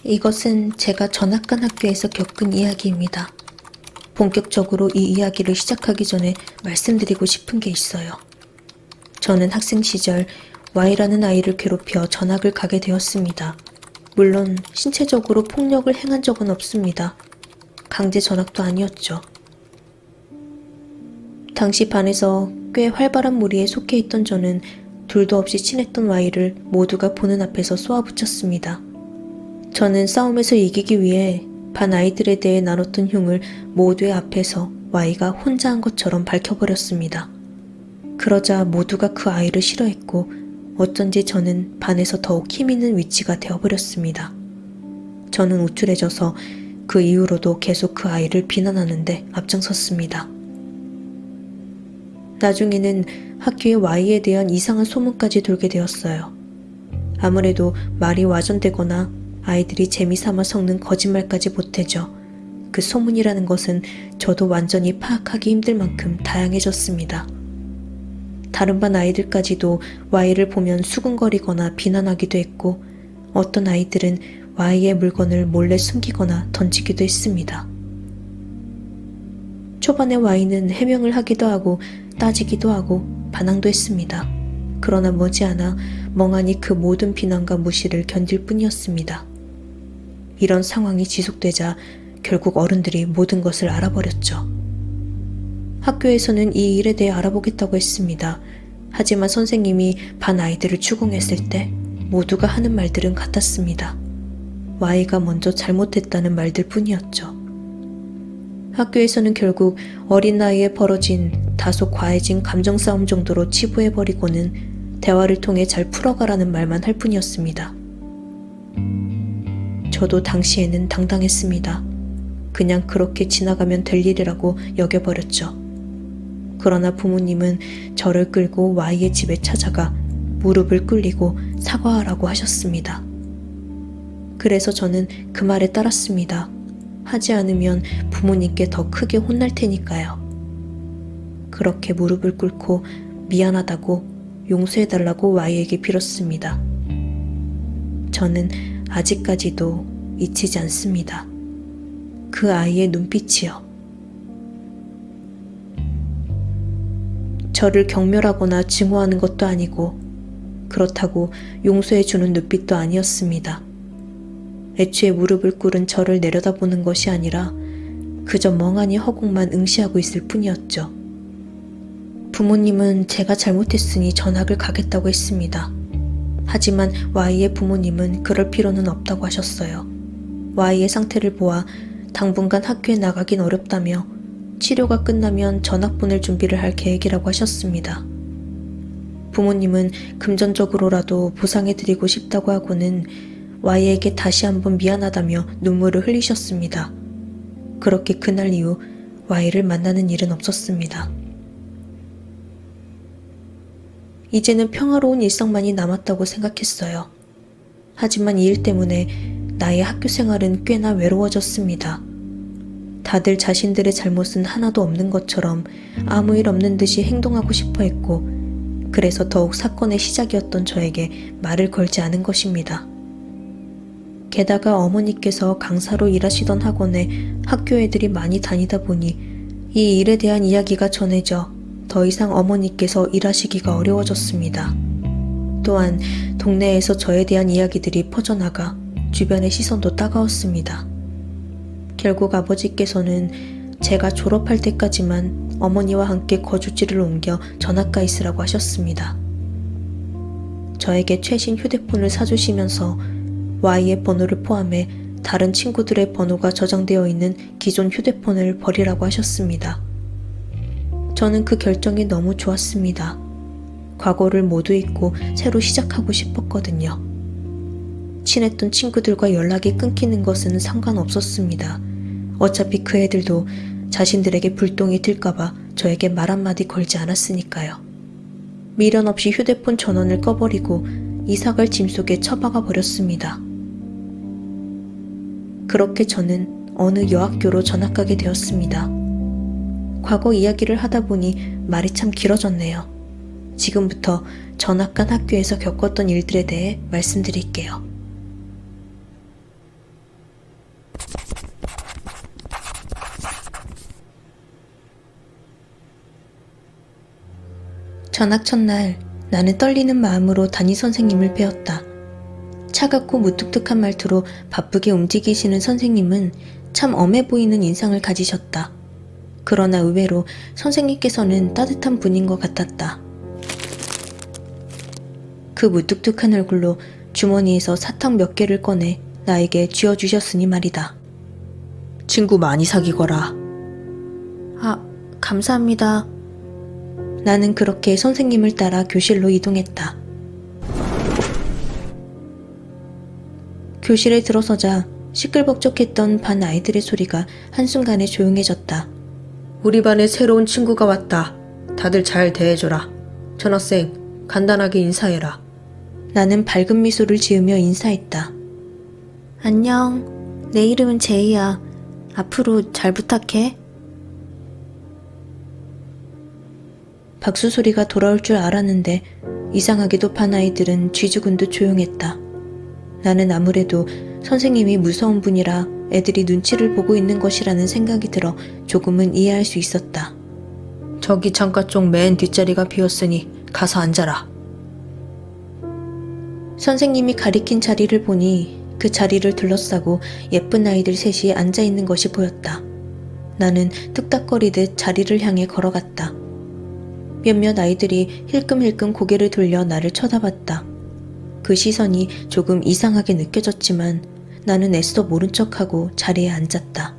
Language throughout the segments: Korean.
이것은 제가 전학 간 학교에서 겪은 이야기입니다. 본격적으로 이 이야기를 시작하기 전에 말씀드리고 싶은 게 있어요. 저는 학생 시절 Y라는 아이를 괴롭혀 전학을 가게 되었습니다. 물론 신체적으로 폭력을 행한 적은 없습니다. 강제 전학도 아니었죠. 당시 반에서 꽤 활발한 무리에 속해 있던 저는 둘도 없이 친했던 Y를 모두가 보는 앞에서 쏘아붙였습니다. 저는 싸움에서 이기기 위해 반 아이들에 대해 나눴던 흉을 모두의 앞에서 Y가 혼자 한 것처럼 밝혀버렸습니다. 그러자 모두가 그 아이를 싫어했고 어쩐지 저는 반에서 더욱 힘있는 위치가 되어버렸습니다. 저는 우쭐해져서 그 이후로도 계속 그 아이를 비난하는데 앞장섰습니다. 나중에는 학교에 Y에 대한 이상한 소문까지 돌게 되었어요. 아무래도 말이 와전되거나 아이들이 재미삼아 섞는 거짓말까지 보태죠. 그 소문이라는 것은 저도 완전히 파악하기 힘들 만큼 다양해졌습니다. 다른 반 아이들까지도 Y를 보면 수근거리거나 비난하기도 했고 어떤 아이들은 Y의 물건을 몰래 숨기거나 던지기도 했습니다. 초반에 Y는 해명을 하기도 하고 따지기도 하고 반항도 했습니다. 그러나 머지않아 멍하니 그 모든 비난과 무시를 견딜 뿐이었습니다. 이런 상황이 지속되자 결국 어른들이 모든 것을 알아버렸죠. 학교에서는 이 일에 대해 알아보겠다고 했습니다. 하지만 선생님이 반 아이들을 추궁했을 때 모두가 하는 말들은 같았습니다. Y가 먼저 잘못했다는 말들 뿐이었죠. 학교에서는 결국 어린 나이에 벌어진 다소 과해진 감정 싸움 정도로 치부해버리고는 대화를 통해 잘 풀어가라는 말만 할 뿐이었습니다. 저도 당시에는 당당했습니다. 그냥 그렇게 지나가면 될 일이라고 여겨버렸죠. 그러나 부모님은 저를 끌고 Y의 집에 찾아가 무릎을 꿇리고 사과하라고 하셨습니다. 그래서 저는 그 말에 따랐습니다. 하지 않으면 부모님께 더 크게 혼날 테니까요. 그렇게 무릎을 꿇고 미안하다고 용서해달라고 Y에게 빌었습니다. 저는 아직까지도 잊히지 않습니다. 그 아이의 눈빛이요. 저를 경멸하거나 증오하는 것도 아니고 그렇다고 용서해주는 눈빛도 아니었습니다. 애초에 무릎을 꿇은 저를 내려다보는 것이 아니라 그저 멍하니 허공만 응시하고 있을 뿐이었죠. 부모님은 제가 잘못했으니 전학을 가겠다고 했습니다. 하지만 Y의 부모님은 그럴 필요는 없다고 하셨어요. Y의 상태를 보아 당분간 학교에 나가긴 어렵다며 치료가 끝나면 전학 보낼 준비를 할 계획이라고 하셨습니다. 부모님은 금전적으로라도 보상해드리고 싶다고 하고는 Y에게 다시 한번 미안하다며 눈물을 흘리셨습니다. 그렇게 그날 이후 Y를 만나는 일은 없었습니다. 이제는 평화로운 일상만이 남았다고 생각했어요. 하지만 이 일 때문에 나의 학교 생활은 꽤나 외로워졌습니다. 다들 자신들의 잘못은 하나도 없는 것처럼 아무 일 없는 듯이 행동하고 싶어 했고 그래서 더욱 사건의 시작이었던 저에게 말을 걸지 않은 것입니다. 게다가 어머니께서 강사로 일하시던 학원에 학교 애들이 많이 다니다 보니 이 일에 대한 이야기가 전해져 더 이상 어머니께서 일하시기가 어려워졌습니다. 또한 동네에서 저에 대한 이야기들이 퍼져나가 주변의 시선도 따가웠습니다. 결국 아버지께서는 제가 졸업할 때까지만 어머니와 함께 거주지를 옮겨 전학가 있으라고 하셨습니다. 저에게 최신 휴대폰을 사주시면서 Y의 번호를 포함해 다른 친구들의 번호가 저장되어 있는 기존 휴대폰을 버리라고 하셨습니다. 저는 그 결정이 너무 좋았습니다. 과거를 모두 잊고 새로 시작하고 싶었거든요. 친했던 친구들과 연락이 끊기는 것은 상관없었습니다. 어차피 그 애들도 자신들에게 불똥이 튈까봐 저에게 말 한마디 걸지 않았으니까요. 미련 없이 휴대폰 전원을 꺼버리고 이사갈 짐 속에 처박아 버렸습니다. 그렇게 저는 어느 여학교로 전학가게 되었습니다. 과거 이야기를 하다 보니 말이 참 길어졌네요. 지금부터 전학 간 학교에서 겪었던 일들에 대해 말씀드릴게요. 전학 첫날 나는 떨리는 마음으로 담임 선생님을 뵈었다. 차갑고 무뚝뚝한 말투로 바쁘게 움직이시는 선생님은 참 엄해 보이는 인상을 가지셨다. 그러나 의외로 선생님께서는 따뜻한 분인 것 같았다. 그 무뚝뚝한 얼굴로 주머니에서 사탕 몇 개를 꺼내 나에게 쥐어주셨으니 말이다. 친구 많이 사귀거라. 아, 감사합니다. 나는 그렇게 선생님을 따라 교실로 이동했다. 교실에 들어서자 시끌벅적했던 반 아이들의 소리가 한순간에 조용해졌다. 우리 반에 새로운 친구가 왔다. 다들 잘 대해줘라. 전학생, 간단하게 인사해라. 나는 밝은 미소를 지으며 인사했다. 안녕. 내 이름은 제이야. 앞으로 잘 부탁해. 박수 소리가 돌아올 줄 알았는데 이상하게도 반 아이들은 쥐죽은 듯 조용했다. 나는 아무래도 선생님이 무서운 분이라 애들이 눈치를 보고 있는 것이라는 생각이 들어 조금은 이해할 수 있었다. 저기 창가 쪽 맨 뒷자리가 비었으니 가서 앉아라. 선생님이 가리킨 자리를 보니 그 자리를 둘러싸고 예쁜 아이들 셋이 앉아있는 것이 보였다. 나는 뚝딱거리듯 자리를 향해 걸어갔다. 몇몇 아이들이 힐끔힐끔 고개를 돌려 나를 쳐다봤다. 그 시선이 조금 이상하게 느껴졌지만 나는 애써 모른 척하고 자리에 앉았다.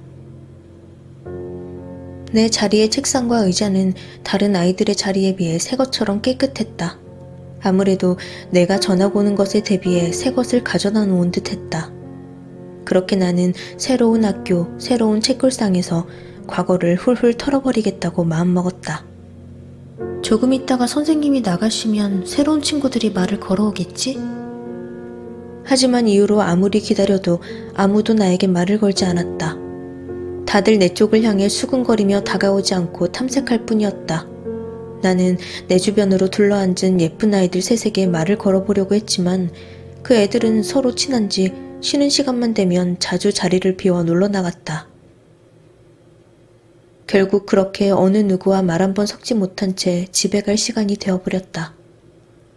내 자리의 책상과 의자는 다른 아이들의 자리에 비해 새 것처럼 깨끗했다. 아무래도 내가 전학 오는 것에 대비해 새 것을 가져다 놓은 듯 했다. 그렇게 나는 새로운 학교, 새로운 책걸상에서 과거를 훌훌 털어버리겠다고 마음먹었다. 조금 있다가 선생님이 나가시면 새로운 친구들이 말을 걸어오겠지? 하지만 이후로 아무리 기다려도 아무도 나에게 말을 걸지 않았다. 다들 내 쪽을 향해 수근거리며 다가오지 않고 탐색할 뿐이었다. 나는 내 주변으로 둘러앉은 예쁜 아이들 셋에게 말을 걸어보려고 했지만 그 애들은 서로 친한지 쉬는 시간만 되면 자주 자리를 비워 놀러 나갔다. 결국 그렇게 어느 누구와 말 한 번 섞지 못한 채 집에 갈 시간이 되어버렸다.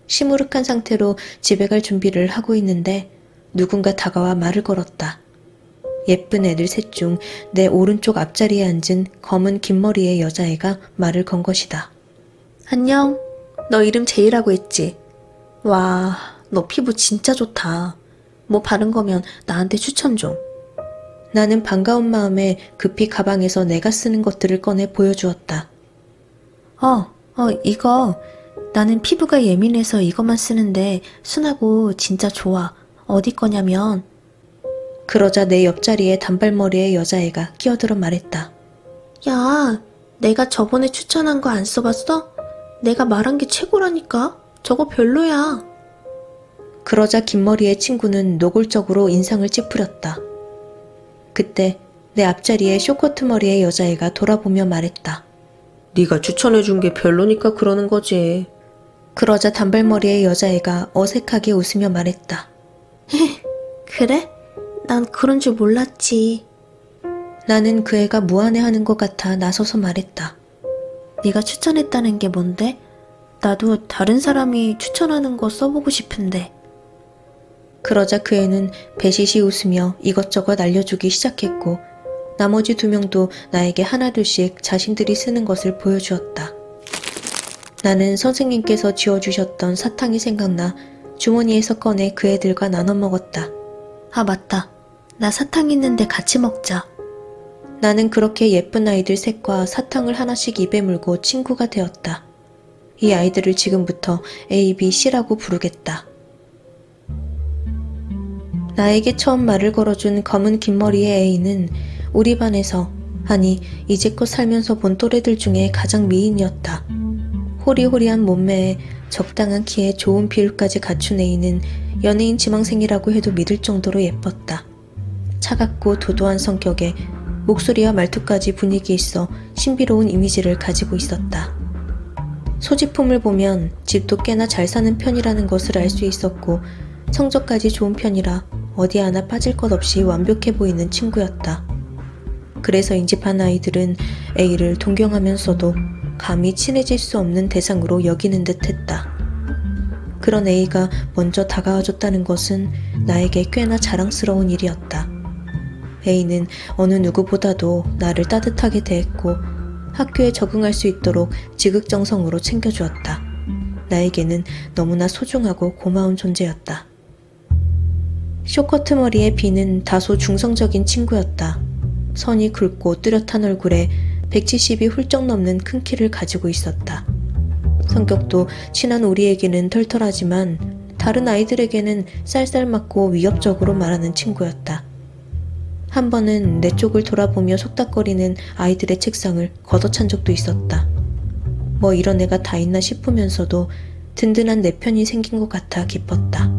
시무룩한 상태로 집에 갈 준비를 하고 있는데 누군가 다가와 말을 걸었다. 예쁜 애들 셋 중 내 오른쪽 앞자리에 앉은 검은 긴 머리의 여자애가 말을 건 것이다. 안녕. 너 이름 제이라고 했지? 와, 너 피부 진짜 좋다. 뭐 바른 거면 나한테 추천 좀. 나는 반가운 마음에 급히 가방에서 내가 쓰는 것들을 꺼내 보여주었다. 이거. 나는 피부가 예민해서 이것만 쓰는데 순하고 진짜 좋아. 어디 거냐면. 그러자 내 옆자리에 단발머리의 여자애가 끼어들어 말했다. 야, 내가 저번에 추천한 거 안 써봤어? 내가 말한 게 최고라니까. 저거 별로야. 그러자 긴 머리의 친구는 노골적으로 인상을 찌푸렸다. 그때 내 앞자리에 쇼커트 머리의 여자애가 돌아보며 말했다. 네가 추천해준 게 별로니까 그러는 거지. 그러자 단발머리의 여자애가 어색하게 웃으며 말했다. 그래? 난 그런 줄 몰랐지. 나는 그 애가 무안해하는 것 같아 나서서 말했다. 네가 추천했다는 게 뭔데? 나도 다른 사람이 추천하는 거 써보고 싶은데. 그러자 그 애는 배시시 웃으며 이것저것 알려주기 시작했고 나머지 두 명도 나에게 하나둘씩 자신들이 쓰는 것을 보여주었다. 나는 선생님께서 지어주셨던 사탕이 생각나 주머니에서 꺼내 그 애들과 나눠 먹었다. 아, 맞다. 나 사탕 있는데 같이 먹자. 나는 그렇게 예쁜 아이들 셋과 사탕을 하나씩 입에 물고 친구가 되었다. 이 아이들을 지금부터 A, B, C라고 부르겠다. 나에게 처음 말을 걸어준 검은 긴 머리의 A는 우리 반에서, 아니 이제껏 살면서 본 또래들 중에 가장 미인이었다. 호리호리한 몸매에 적당한 키에 좋은 비율까지 갖춘 A는 연예인 지망생이라고 해도 믿을 정도로 예뻤다. 차갑고 도도한 성격에 목소리와 말투까지 분위기 있어 신비로운 이미지를 가지고 있었다. 소지품을 보면 집도 꽤나 잘 사는 편이라는 것을 알 수 있었고 성적까지 좋은 편이라 어디 하나 빠질 것 없이 완벽해 보이는 친구였다. 그래서인지 반 아이들은 A를 동경하면서도 감히 친해질 수 없는 대상으로 여기는 듯 했다. 그런 A가 먼저 다가와줬다는 것은 나에게 꽤나 자랑스러운 일이었다. A는 어느 누구보다도 나를 따뜻하게 대했고 학교에 적응할 수 있도록 지극정성으로 챙겨주었다. 나에게는 너무나 소중하고 고마운 존재였다. 쇼커트 머리의 B는 다소 중성적인 친구였다. 선이 굵고 뚜렷한 얼굴에 170이 훌쩍 넘는 큰 키를 가지고 있었다. 성격도 친한 우리에게는 털털하지만 다른 아이들에게는 쌀쌀맞고 위협적으로 말하는 친구였다. 한 번은 내 쪽을 돌아보며 속닥거리는 아이들의 책상을 걷어찬 적도 있었다. 뭐 이런 애가 다 있나 싶으면서도 든든한 내 편이 생긴 것 같아 기뻤다.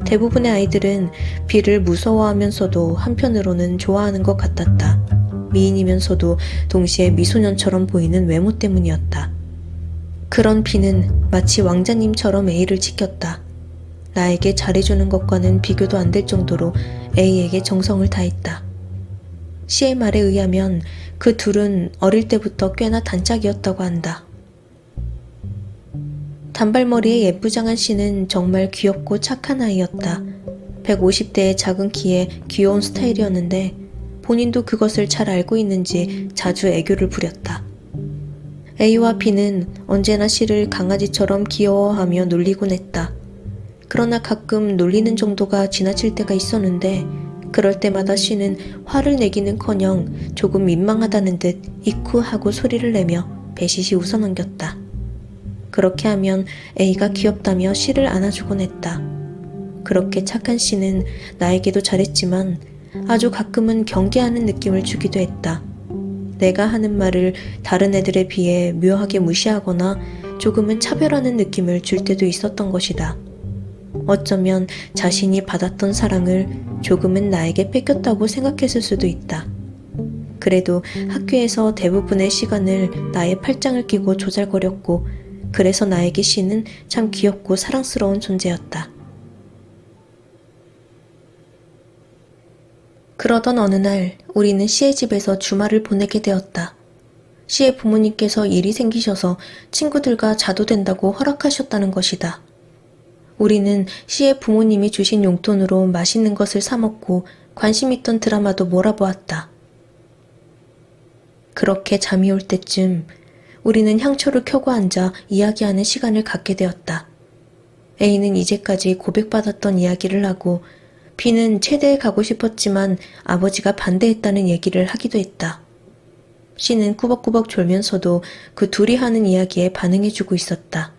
대부분의 아이들은 B를 무서워하면서도 한편으로는 좋아하는 것 같았다. 미인이면서도 동시에 미소년처럼 보이는 외모 때문이었다. 그런 B는 마치 왕자님처럼 A를 지켰다. 나에게 잘해주는 것과는 비교도 안 될 정도로 A에게 정성을 다했다. C의 말에 의하면 그 둘은 어릴 때부터 꽤나 단짝이었다고 한다. 단발머리의 예쁘장한 C는 정말 귀엽고 착한 아이였다. 150대의 작은 키에 귀여운 스타일이었는데 본인도 그것을 잘 알고 있는지 자주 애교를 부렸다. A와 B는 언제나 C를 강아지처럼 귀여워하며 놀리곤 했다. 그러나 가끔 놀리는 정도가 지나칠 때가 있었는데 그럴 때마다 C는 화를 내기는커녕 조금 민망하다는 듯 이쿠 하고 소리를 내며 배시시 웃어넘겼다. 그렇게 하면 A가 귀엽다며 C를 안아주곤 했다. 그렇게 착한 C는 나에게도 잘했지만 아주 가끔은 경계하는 느낌을 주기도 했다. 내가 하는 말을 다른 애들에 비해 묘하게 무시하거나 조금은 차별하는 느낌을 줄 때도 있었던 것이다. 어쩌면 자신이 받았던 사랑을 조금은 나에게 뺏겼다고 생각했을 수도 있다. 그래도 학교에서 대부분의 시간을 나의 팔짱을 끼고 조잘거렸고 그래서 나에게 C는 참 귀엽고 사랑스러운 존재였다. 그러던 어느 날 우리는 C의 집에서 주말을 보내게 되었다. C의 부모님께서 일이 생기셔서 친구들과 자도 된다고 허락하셨다는 것이다. 우리는 C의 부모님이 주신 용돈으로 맛있는 것을 사 먹고 관심 있던 드라마도 몰아보았다. 그렇게 잠이 올 때쯤 우리는 향초를 켜고 앉아 이야기하는 시간을 갖게 되었다. A는 이제까지 고백받았던 이야기를 하고 B는 체대에 가고 싶었지만 아버지가 반대했다는 얘기를 하기도 했다. C는 꾸벅꾸벅 졸면서도 그 둘이 하는 이야기에 반응해주고 있었다.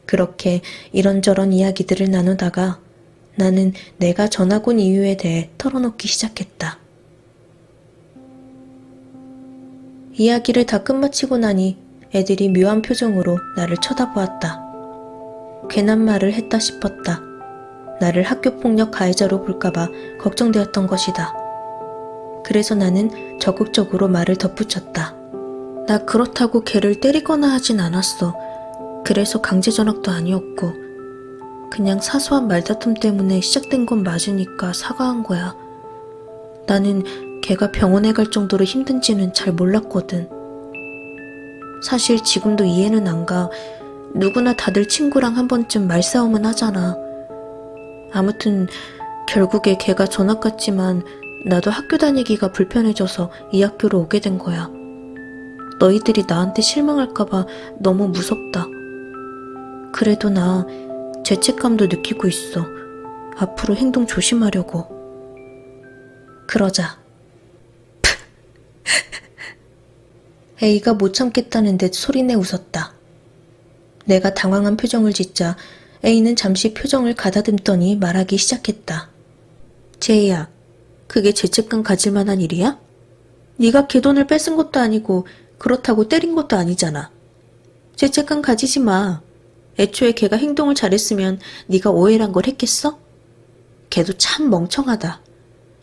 그렇게 이런저런 이야기들을 나누다가 나는 내가 전학 온 이유에 대해 털어놓기 시작했다. 이야기를 다 끝마치고 나니 애들이 묘한 표정으로 나를 쳐다보았다. 괜한 말을 했다 싶었다. 나를 학교폭력 가해자로 볼까봐 걱정되었던 것이다. 그래서 나는 적극적으로 말을 덧붙였다. 나 그렇다고 걔를 때리거나 하진 않았어. 그래서 강제 전학도 아니었고 그냥 사소한 말다툼 때문에 시작된 건 맞으니까 사과한 거야. 나는 걔가 병원에 갈 정도로 힘든지는 잘 몰랐거든. 사실 지금도 이해는 안 가. 누구나 다들 친구랑 한 번쯤 말싸움은 하잖아. 아무튼 결국에 걔가 전학 갔지만 나도 학교 다니기가 불편해져서 이 학교로 오게 된 거야. 너희들이 나한테 실망할까봐 너무 무섭다. 그래도 나 죄책감도 느끼고 있어. 앞으로 행동 조심하려고. 그러자 A가 못 참겠다는 듯 소리내 웃었다. 내가 당황한 표정을 짓자 A는 잠시 표정을 가다듬더니 말하기 시작했다. 제이야, 그게 죄책감 가질 만한 일이야? 네가 걔 돈을 뺏은 것도 아니고 그렇다고 때린 것도 아니잖아. 죄책감 가지지 마. 애초에 걔가 행동을 잘했으면 네가 오해란 걸 했겠어? 걔도 참 멍청하다.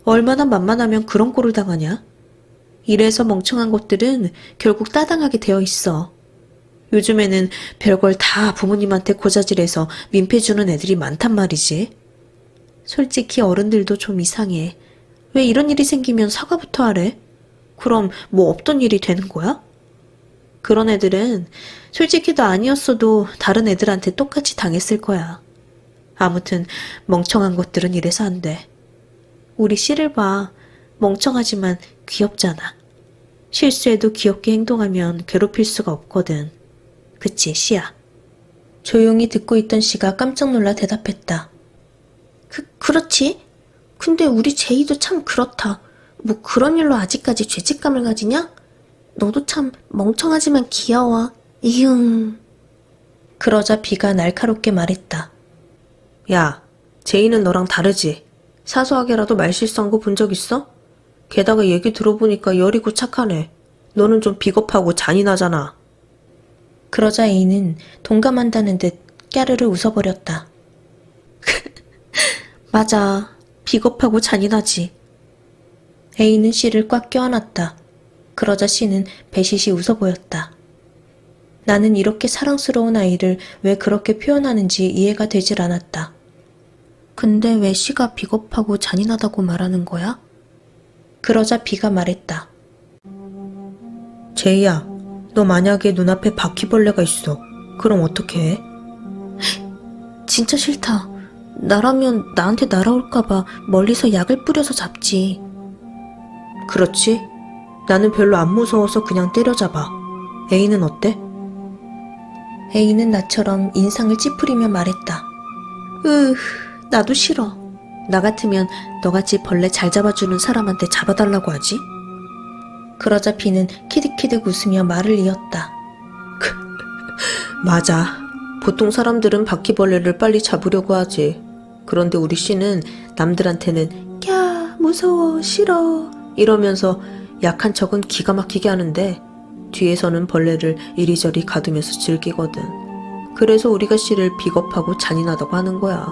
얼마나 만만하면 그런 꼴을 당하냐? 이래서 멍청한 것들은 결국 따당하게 되어 있어. 요즘에는 별걸 다 부모님한테 고자질해서 민폐 주는 애들이 많단 말이지. 솔직히 어른들도 좀 이상해. 왜 이런 일이 생기면 사과부터 하래? 그럼 뭐 없던 일이 되는 거야? 그런 애들은 솔직히 너 아니었어도 다른 애들한테 똑같이 당했을 거야. 아무튼 멍청한 것들은 이래서 안 돼. 우리 씨를 봐. 멍청하지만 귀엽잖아. 실수해도 귀엽게 행동하면 괴롭힐 수가 없거든. 그치, 씨야? 조용히 듣고 있던 씨가 깜짝 놀라 대답했다. 그렇지. 근데 우리 제이도 참 그렇다. 뭐 그런 일로 아직까지 죄책감을 가지냐? 너도 참 멍청하지만 귀여워. 이흥. 그러자 비가 날카롭게 말했다. 야, 제이는 너랑 다르지? 사소하게라도 말실수한 거 본 적 있어? 게다가 얘기 들어보니까 여리고 착하네. 너는 좀 비겁하고 잔인하잖아. 그러자 A는 동감한다는 듯 깨르르 웃어버렸다. 맞아. 비겁하고 잔인하지. A는 C를 꽉 껴안았다. 그러자 C는 배시시 웃어 보였다. 나는 이렇게 사랑스러운 아이를 왜 그렇게 표현하는지 이해가 되질 않았다. 근데 왜 C가 비겁하고 잔인하다고 말하는 거야? 그러자 B가 말했다. 제이야, 너 만약에 눈앞에 바퀴벌레가 있어. 그럼 어떻게 해? 진짜 싫다. 나라면 나한테 날아올까봐 멀리서 약을 뿌려서 잡지. 그렇지? 나는 별로 안 무서워서 그냥 때려잡아. A는 어때? A는 나처럼 인상을 찌푸리며 말했다. 나도 싫어. 나 같으면 너같이 벌레 잘 잡아주는 사람한테 잡아달라고 하지? 그러자 B는 키득키득 웃으며 말을 이었다. 맞아. 보통 사람들은 바퀴벌레를 빨리 잡으려고 하지. 그런데 우리 C는 남들한테는 야, 무서워, 싫어 이러면서 약한 척은 기가 막히게 하는데 뒤에서는 벌레를 이리저리 가두면서 즐기거든. 그래서 우리가 C를 비겁하고 잔인하다고 하는 거야.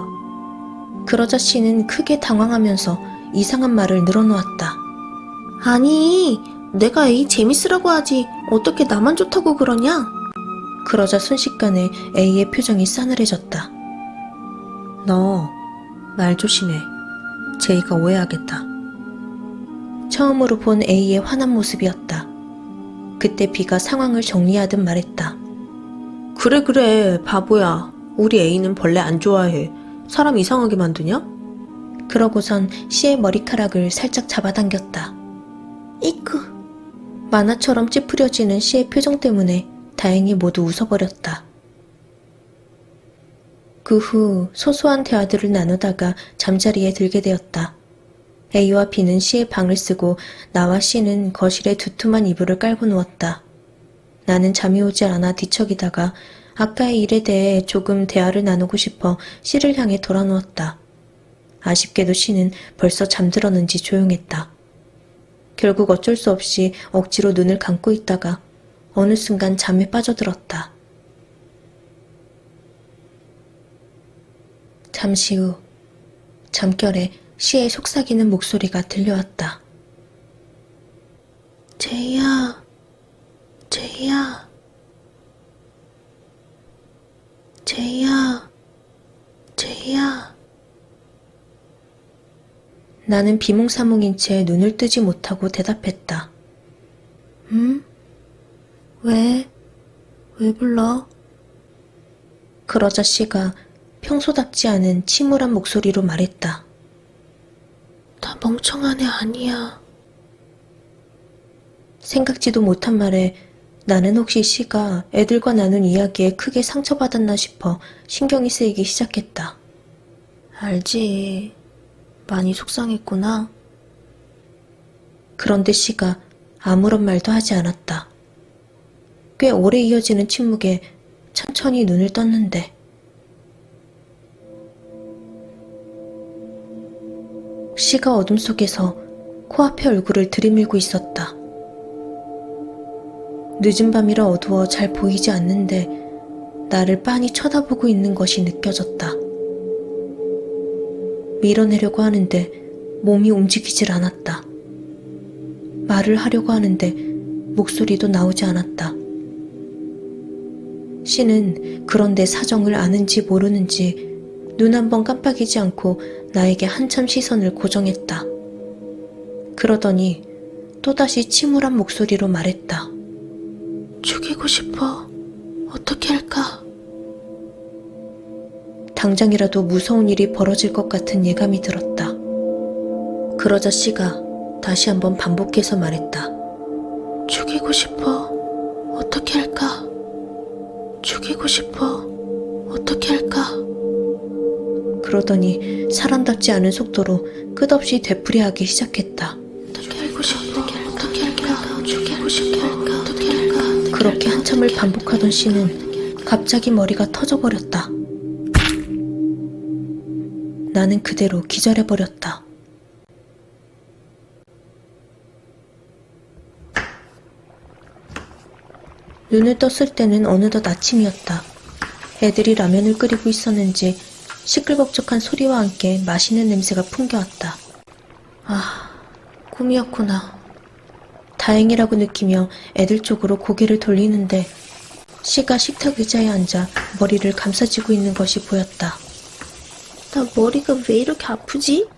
그러자 C는 크게 당황하면서 이상한 말을 늘어놓았다. 아니, 내가 A 재밌으라고 하지 어떻게 나만 좋다고 그러냐? 그러자 순식간에 A의 표정이 싸늘해졌다. 너 말 조심해. 제이가 오해하겠다. 처음으로 본 A의 화난 모습이었다. 그때 B가 상황을 정리하듯 말했다. 그래, 바보야. 우리 A는 벌레 안 좋아해. 사람 이상하게 만드냐? 그러고선 C의 머리카락을 살짝 잡아당겼다. 이쿠. 만화처럼 찌푸려지는 C의 표정 때문에 다행히 모두 웃어버렸다. 그 후 소소한 대화들을 나누다가 잠자리에 들게 되었다. A와 B는 C의 방을 쓰고 나와 C는 거실에 두툼한 이불을 깔고 누웠다. 나는 잠이 오지 않아 뒤척이다가 아까의 일에 대해 조금 대화를 나누고 싶어 C를 향해 돌아누웠다. 아쉽게도 C는 벌써 잠들었는지 조용했다. 결국 어쩔 수 없이 억지로 눈을 감고 있다가 어느 순간 잠에 빠져들었다. 잠시 후 잠결에 C의 속삭이는 목소리가 들려왔다. 제이야, 제이야, 제이야, 제이야. 나는 비몽사몽인 채 눈을 뜨지 못하고 대답했다. 왜 불러? 그러자 C가 평소답지 않은 침울한 목소리로 말했다. 나 멍청한 애 아니야. 생각지도 못한 말에 나는 혹시 C가 애들과 나눈 이야기에 크게 상처받았나 싶어 신경이 쓰이기 시작했다. 알지. 많이 속상했구나. 그런데 C가 아무런 말도 하지 않았다. 꽤 오래 이어지는 침묵에 천천히 눈을 떴는데 C가 어둠 속에서 코앞에 얼굴을 들이밀고 있었다. 늦은 밤이라 어두워 잘 보이지 않는데 나를 빤히 쳐다보고 있는 것이 느껴졌다. 밀어내려고 하는데 몸이 움직이질 않았다. 말을 하려고 하는데 목소리도 나오지 않았다. C는 그런데 사정을 아는지 모르는지 눈 한 번 깜빡이지 않고 나에게 한참 시선을 고정했다. 그러더니 또다시 침울한 목소리로 말했다. 죽이고 싶어. 어떻게 할까? 당장이라도 무서운 일이 벌어질 것 같은 예감이 들었다. 그러자 씨가 다시 한번 반복해서 말했다. 죽이고 싶어. 어떻게 할까? 죽이고 싶어. 어떻게 할까? 그러더니 사람답지 않은 속도로 끝없이 되풀이하기 시작했다. 죽이고 싶어. 어떻게 할까? 죽이고 싶어. 어떻게 할까? 그렇게 한참을 반복하던 씨는 갑자기 머리가 터져버렸다. 나는 그대로 기절해버렸다. 눈을 떴을 때는 어느덧 아침이었다. 애들이 라면을 끓이고 있었는지 시끌벅적한 소리와 함께 맛있는 냄새가 풍겨왔다. 아, 꿈이었구나. 다행이라고 느끼며 애들 쪽으로 고개를 돌리는데 씨가 식탁 의자에 앉아 머리를 감싸쥐고 있는 것이 보였다. 나 머리가 왜 이렇게 아프지?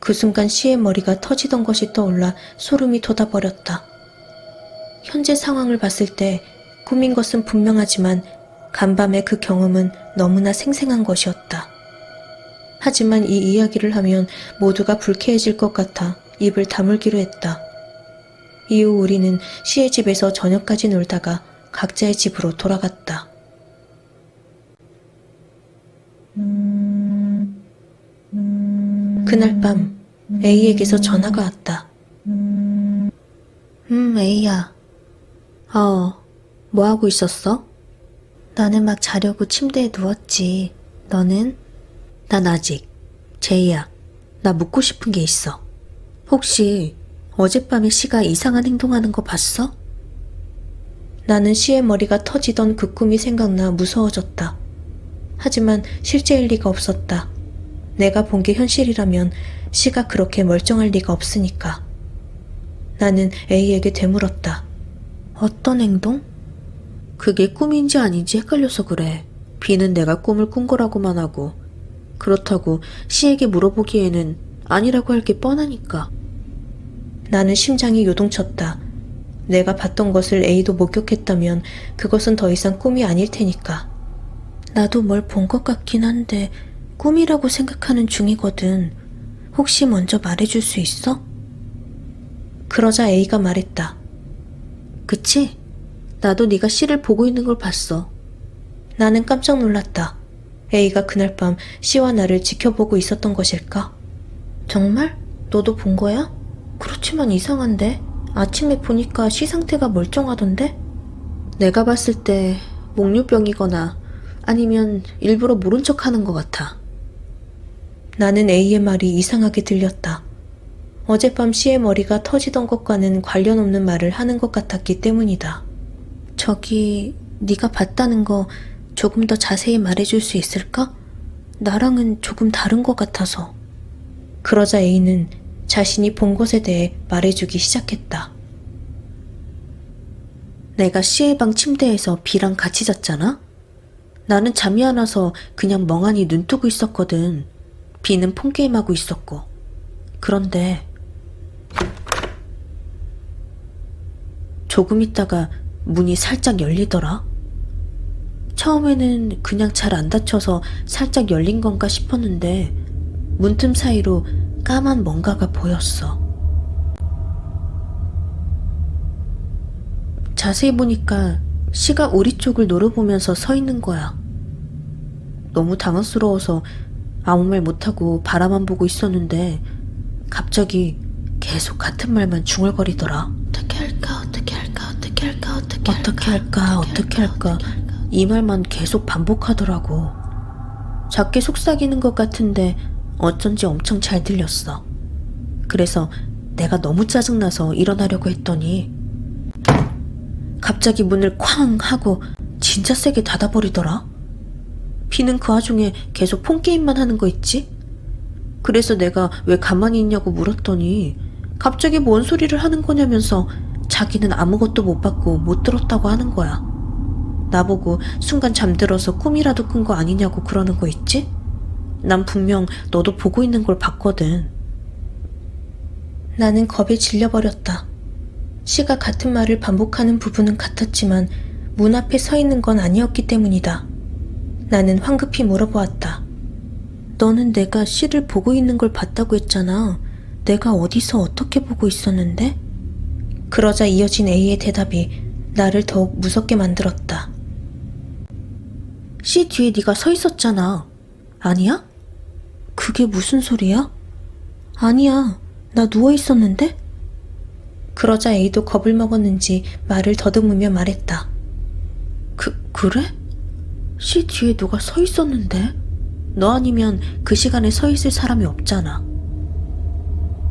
그 순간 씨의 머리가 터지던 것이 떠올라 소름이 돋아버렸다. 현재 상황을 봤을 때 꿈인 것은 분명하지만 간밤의 그 경험은 너무나 생생한 것이었다. 하지만 이 이야기를 하면 모두가 불쾌해질 것 같아 입을 다물기로 했다. 이후 우리는 씨의 집에서 저녁까지 놀다가 각자의 집으로 돌아갔다. 그날 밤 A에게서 전화가 왔다. A야. 뭐 하고 있었어? 나는 막 자려고 침대에 누웠지. 너는? 난 아직. 제이야, 나 묻고 싶은 게 있어. 혹시 어젯밤에 씨가 이상한 행동하는 거 봤어? 나는 씨의 머리가 터지던 그 꿈이 생각나 무서워졌다. 하지만 실제일 리가 없었다. 내가 본 게 현실이라면 씨가 그렇게 멀쩡할 리가 없으니까. 나는 A에게 되물었다. 어떤 행동? 그게 꿈인지 아닌지 헷갈려서 그래. B는 내가 꿈을 꾼 거라고만 하고, 그렇다고 C에게 물어보기에는 아니라고 할 게 뻔하니까. 나는 심장이 요동쳤다. 내가 봤던 것을 A도 목격했다면 그것은 더 이상 꿈이 아닐 테니까. 나도 뭘 본 것 같긴 한데 꿈이라고 생각하는 중이거든. 혹시 먼저 말해줄 수 있어? 그러자 A가 말했다. 그치? 나도 네가 C를 보고 있는 걸 봤어. 나는 깜짝 놀랐다. A가 그날 밤 C와 나를 지켜보고 있었던 것일까? 정말? 너도 본 거야? 그렇지만 이상한데? 아침에 보니까 C 상태가 멀쩡하던데? 내가 봤을 때 목류병이거나 아니면 일부러 모른 척 하는 것 같아. 나는 A의 말이 이상하게 들렸다. 어젯밤 C의 머리가 터지던 것과는 관련 없는 말을 하는 것 같았기 때문이다. 저기, 네가 봤다는 거 조금 더 자세히 말해줄 수 있을까? 나랑은 조금 다른 것 같아서. 그러자 A는 자신이 본 것에 대해 말해주기 시작했다. 내가 C의 방 침대에서 B랑 같이 잤잖아? 나는 잠이 안 와서 그냥 멍하니 눈 뜨고 있었거든. B는 폰게임하고 있었고. 그런데 조금 있다가 문이 살짝 열리더라. 처음에는 그냥 잘 안 닫혀서 살짝 열린 건가 싶었는데 문틈 사이로 까만 뭔가가 보였어. 자세히 보니까 C가 우리 쪽을 노려보면서 서 있는 거야. 너무 당황스러워서 아무 말 못하고 바라만 보고 있었는데 갑자기 계속 같은 말만 중얼거리더라. 어떻게 할까, 어떻게 할까, 어떻게 할까, 어떻게 할까, 어떻게 할까, 어떻게 할까. 이 말만 계속 반복하더라고. 작게 속삭이는 것 같은데 어쩐지 엄청 잘 들렸어. 그래서 내가 너무 짜증나서 일어나려고 했더니 갑자기 문을 쾅 하고 진짜 세게 닫아버리더라. B는 그 와중에 계속 폰게임만 하는 거 있지? 그래서 내가 왜 가만히 있냐고 물었더니 갑자기 뭔 소리를 하는 거냐면서 자기는 아무것도 못 봤고 못 들었다고 하는 거야. 나보고 순간 잠들어서 꿈이라도 꾼 거 아니냐고 그러는 거 있지? 난 분명 너도 보고 있는 걸 봤거든. 나는 겁에 질려버렸다. 시가 같은 말을 반복하는 부분은 같았지만 문 앞에 서 있는 건 아니었기 때문이다. 나는 황급히 물어보았다. 너는 내가 시를 보고 있는 걸 봤다고 했잖아. 내가 어디서 어떻게 보고 있었는데? 그러자 이어진 A의 대답이 나를 더욱 무섭게 만들었다. 시 뒤에 네가 서 있었잖아. 아니야? 그게 무슨 소리야? 아니야. 나 누워 있었는데? 그러자 A도 겁을 먹었는지 말을 더듬으며 말했다. 그래? 시 뒤에 누가 서 있었는데? 너 아니면 그 시간에 서 있을 사람이 없잖아.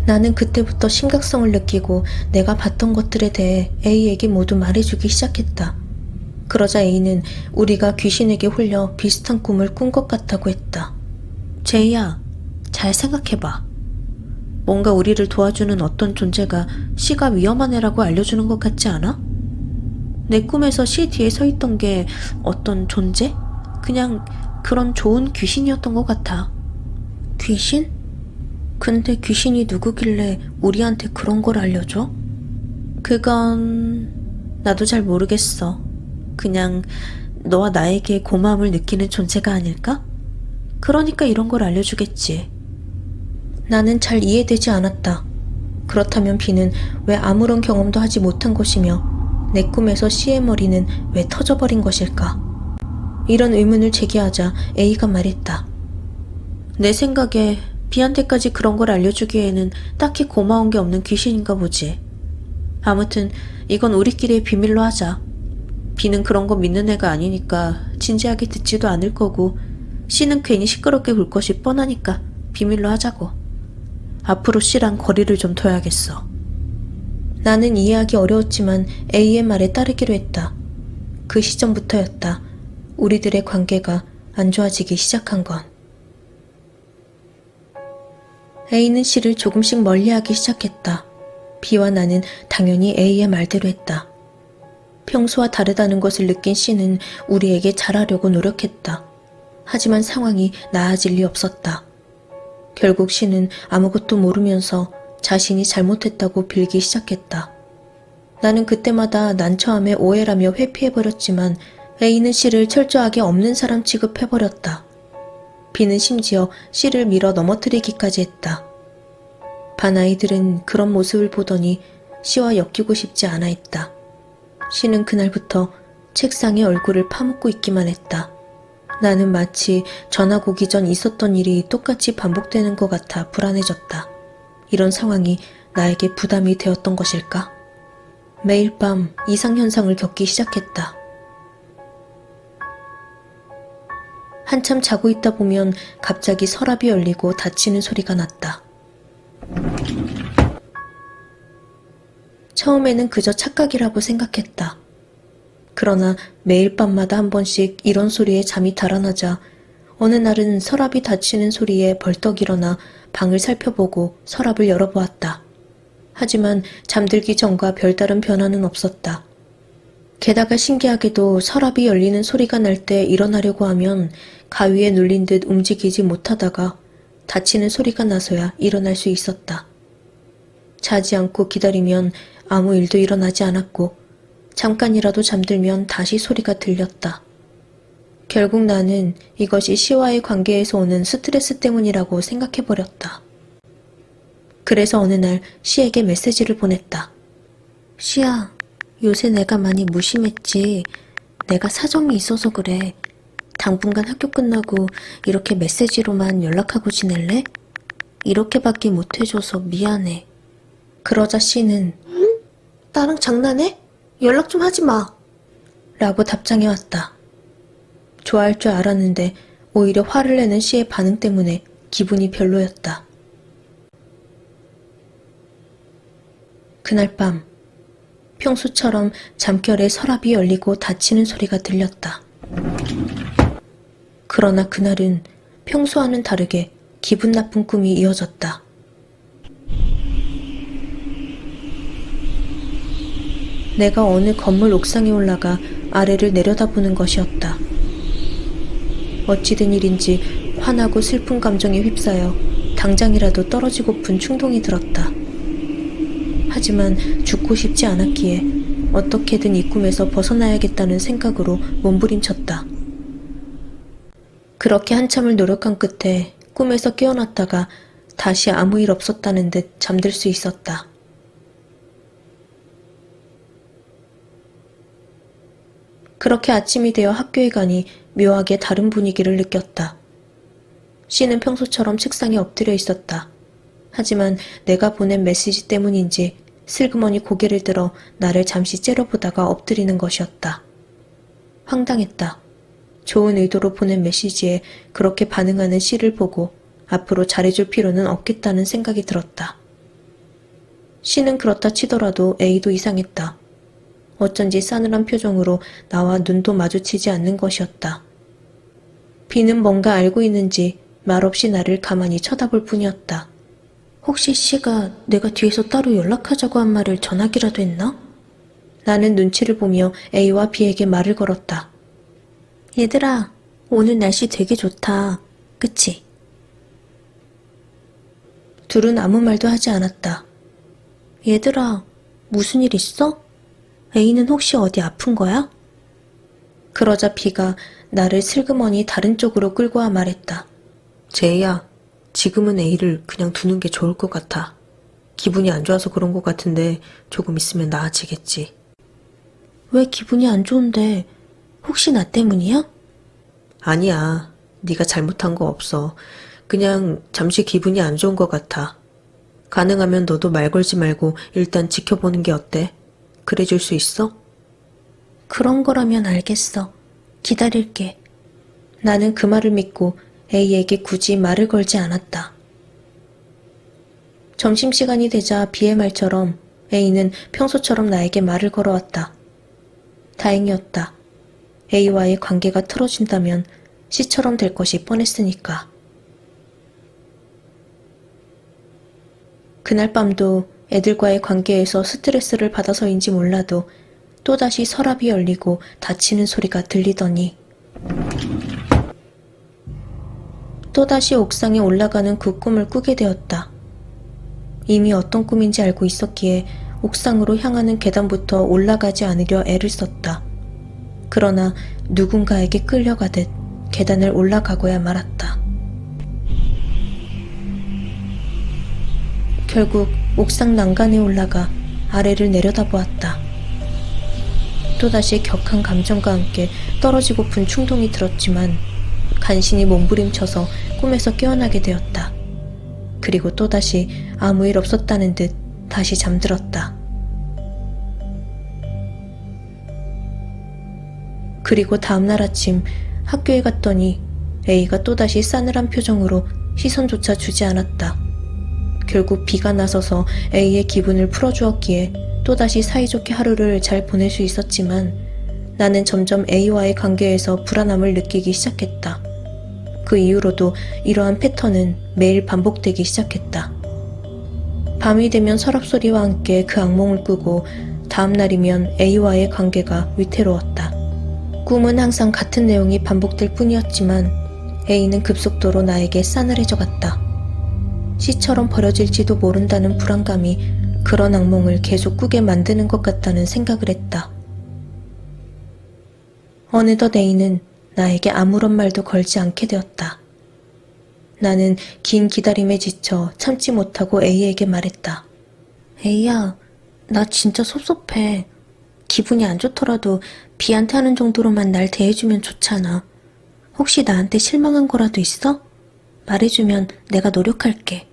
나는 그때부터 심각성을 느끼고 내가 봤던 것들에 대해 A에게 모두 말해주기 시작했다. 그러자 A는 우리가 귀신에게 홀려 비슷한 꿈을 꾼 것 같다고 했다. 제이야, 잘 생각해봐. 뭔가 우리를 도와주는 어떤 존재가 시가 위험한 애라고 알려주는 것 같지 않아? 내 꿈에서 시 뒤에 서 있던 게 어떤 존재? 그냥 그런 좋은 귀신이었던 것 같아. 귀신? 근데 귀신이 누구길래 우리한테 그런 걸 알려줘? 그건 나도 잘 모르겠어. 그냥 너와 나에게 고마움을 느끼는 존재가 아닐까? 그러니까 이런 걸 알려주겠지. 나는 잘 이해되지 않았다. 그렇다면 B는 왜 아무런 경험도 하지 못한 것이며 내 꿈에서 C의 머리는 왜 터져버린 것일까? 이런 의문을 제기하자 A가 말했다. 내 생각에 B한테까지 그런 걸 알려주기에는 딱히 고마운 게 없는 귀신인가 보지. 아무튼 이건 우리끼리의 비밀로 하자. B는 그런 거 믿는 애가 아니니까 진지하게 듣지도 않을 거고 C는 괜히 시끄럽게 굴 것이 뻔하니까 비밀로 하자고. 앞으로 C랑 거리를 좀 둬야겠어. 나는 이해하기 어려웠지만 A의 말에 따르기로 했다. 그 시점부터였다. 우리들의 관계가 안 좋아지기 시작한 건. A는 C를 조금씩 멀리하기 시작했다. B와 나는 당연히 A의 말대로 했다. 평소와 다르다는 것을 느낀 C는 우리에게 잘하려고 노력했다. 하지만 상황이 나아질 리 없었다. 결국 C는 아무것도 모르면서 자신이 잘못했다고 빌기 시작했다. 나는 그때마다 난처함에 오해라며 회피해버렸지만 A는 C를 철저하게 없는 사람 취급해버렸다. B는 심지어 C를 밀어 넘어뜨리기까지 했다. 반 아이들은 그런 모습을 보더니 C와 엮이고 싶지 않아 했다. C는 그날부터 책상에 얼굴을 파묻고 있기만 했다. 나는 마치 전학 오기 전 있었던 일이 똑같이 반복되는 것 같아 불안해졌다. 이런 상황이 나에게 부담이 되었던 것일까? 매일 밤 이상현상을 겪기 시작했다. 한참 자고 있다 보면 갑자기 서랍이 열리고 닫히는 소리가 났다. 처음에는 그저 착각이라고 생각했다. 그러나 매일 밤마다 한 번씩 이런 소리에 잠이 달아나자 어느 날은 서랍이 닫히는 소리에 벌떡 일어나 방을 살펴보고 서랍을 열어보았다. 하지만 잠들기 전과 별다른 변화는 없었다. 게다가 신기하게도 서랍이 열리는 소리가 날 때 일어나려고 하면 가위에 눌린 듯 움직이지 못하다가 닫히는 소리가 나서야 일어날 수 있었다. 자지 않고 기다리면 아무 일도 일어나지 않았고 잠깐이라도 잠들면 다시 소리가 들렸다. 결국 나는 이것이 C와의 관계에서 오는 스트레스 때문이라고 생각해버렸다. 그래서 어느 날 C에게 메시지를 보냈다. C야, 요새 내가 많이 무심했지. 내가 사정이 있어서 그래. 당분간 학교 끝나고 이렇게 메시지로만 연락하고 지낼래? 이렇게밖에 못해줘서 미안해. 그러자 C는 나랑 장난해? 연락 좀 하지 마. 라고 답장해왔다. 좋아할 줄 알았는데 오히려 화를 내는 C의 반응 때문에 기분이 별로였다. 그날 밤 평소처럼 잠결에 서랍이 열리고 닫히는 소리가 들렸다. 그러나 그날은 평소와는 다르게 기분 나쁜 꿈이 이어졌다. 내가 어느 건물 옥상에 올라가 아래를 내려다보는 것이었다. 어찌된 일인지 화나고 슬픈 감정에 휩싸여 당장이라도 떨어지고픈 충동이 들었다. 하지만 죽고 싶지 않았기에 어떻게든 이 꿈에서 벗어나야겠다는 생각으로 몸부림쳤다. 그렇게 한참을 노력한 끝에 꿈에서 깨어났다가 다시 아무 일 없었다는 듯 잠들 수 있었다. 그렇게 아침이 되어 학교에 가니 묘하게 다른 분위기를 느꼈다. C는 평소처럼 책상에 엎드려 있었다. 하지만 내가 보낸 메시지 때문인지 슬그머니 고개를 들어 나를 잠시 째려보다가 엎드리는 것이었다. 황당했다. 좋은 의도로 보낸 메시지에 그렇게 반응하는 C를 보고 앞으로 잘해줄 필요는 없겠다는 생각이 들었다. C는 그렇다 치더라도 A도 이상했다. 어쩐지 싸늘한 표정으로 나와 눈도 마주치지 않는 것이었다. B는 뭔가 알고 있는지 말없이 나를 가만히 쳐다볼 뿐이었다. 혹시 C가 내가 뒤에서 따로 연락하자고 한 말을 전하기라도 했나? 나는 눈치를 보며 A와 B에게 말을 걸었다. 얘들아, 오늘 날씨 되게 좋다. 그치? 둘은 아무 말도 하지 않았다. 얘들아, 무슨 일 있어? A는 혹시 어디 아픈 거야? 그러자 B가 나를 슬그머니 다른 쪽으로 끌고 와 말했다. 제이야, 지금은 A를 그냥 두는 게 좋을 것 같아. 기분이 안 좋아서 그런 것 같은데 조금 있으면 나아지겠지. 왜 기분이 안 좋은데? 혹시 나 때문이야? 아니야. 네가 잘못한 거 없어. 그냥 잠시 기분이 안 좋은 것 같아. 가능하면 너도 말 걸지 말고 일단 지켜보는 게 어때? 그래줄 수 있어? 그런 거라면 알겠어. 기다릴게. 나는 그 말을 믿고 A에게 굳이 말을 걸지 않았다. 점심시간이 되자 B의 말처럼 A는 평소처럼 나에게 말을 걸어왔다. 다행이었다. A와의 관계가 틀어진다면 C처럼 될 것이 뻔했으니까. 그날 밤도 애들과의 관계에서 스트레스를 받아서인지 몰라도 또다시 서랍이 열리고 닫히는 소리가 들리더니 또다시 옥상에 올라가는 그 꿈을 꾸게 되었다. 이미 어떤 꿈인지 알고 있었기에 옥상으로 향하는 계단부터 올라가지 않으려 애를 썼다. 그러나 누군가에게 끌려가듯 계단을 올라가고야 말았다. 결국 옥상 난간에 올라가 아래를 내려다보았다. 또다시 격한 감정과 함께 떨어지고픈 충동이 들었지만 간신히 몸부림쳐서 꿈에서 깨어나게 되었다. 그리고 또다시 아무 일 없었다는 듯 다시 잠들었다. 그리고 다음날 아침 학교에 갔더니 A가 또다시 싸늘한 표정으로 시선조차 주지 않았다. 결국 B가 나서서 A의 기분을 풀어주었기에 또다시 사이좋게 하루를 잘 보낼 수 있었지만 나는 점점 A와의 관계에서 불안함을 느끼기 시작했다. 그 이후로도 이러한 패턴은 매일 반복되기 시작했다. 밤이 되면 서랍 소리와 함께 그 악몽을 꾸고 다음 날이면 A와의 관계가 위태로웠다. 꿈은 항상 같은 내용이 반복될 뿐이었지만 A는 급속도로 나에게 싸늘해져 갔다. C처럼 버려질지도 모른다는 불안감이 그런 악몽을 계속 꾸게 만드는 것 같다는 생각을 했다. 어느덧 A는 나에게 아무런 말도 걸지 않게 되었다. 나는 긴 기다림에 지쳐 참지 못하고 A에게 말했다. A야, 나 진짜 섭섭해. 기분이 안 좋더라도 B한테 하는 정도로만 날 대해주면 좋잖아. 혹시 나한테 실망한 거라도 있어? 말해주면 내가 노력할게.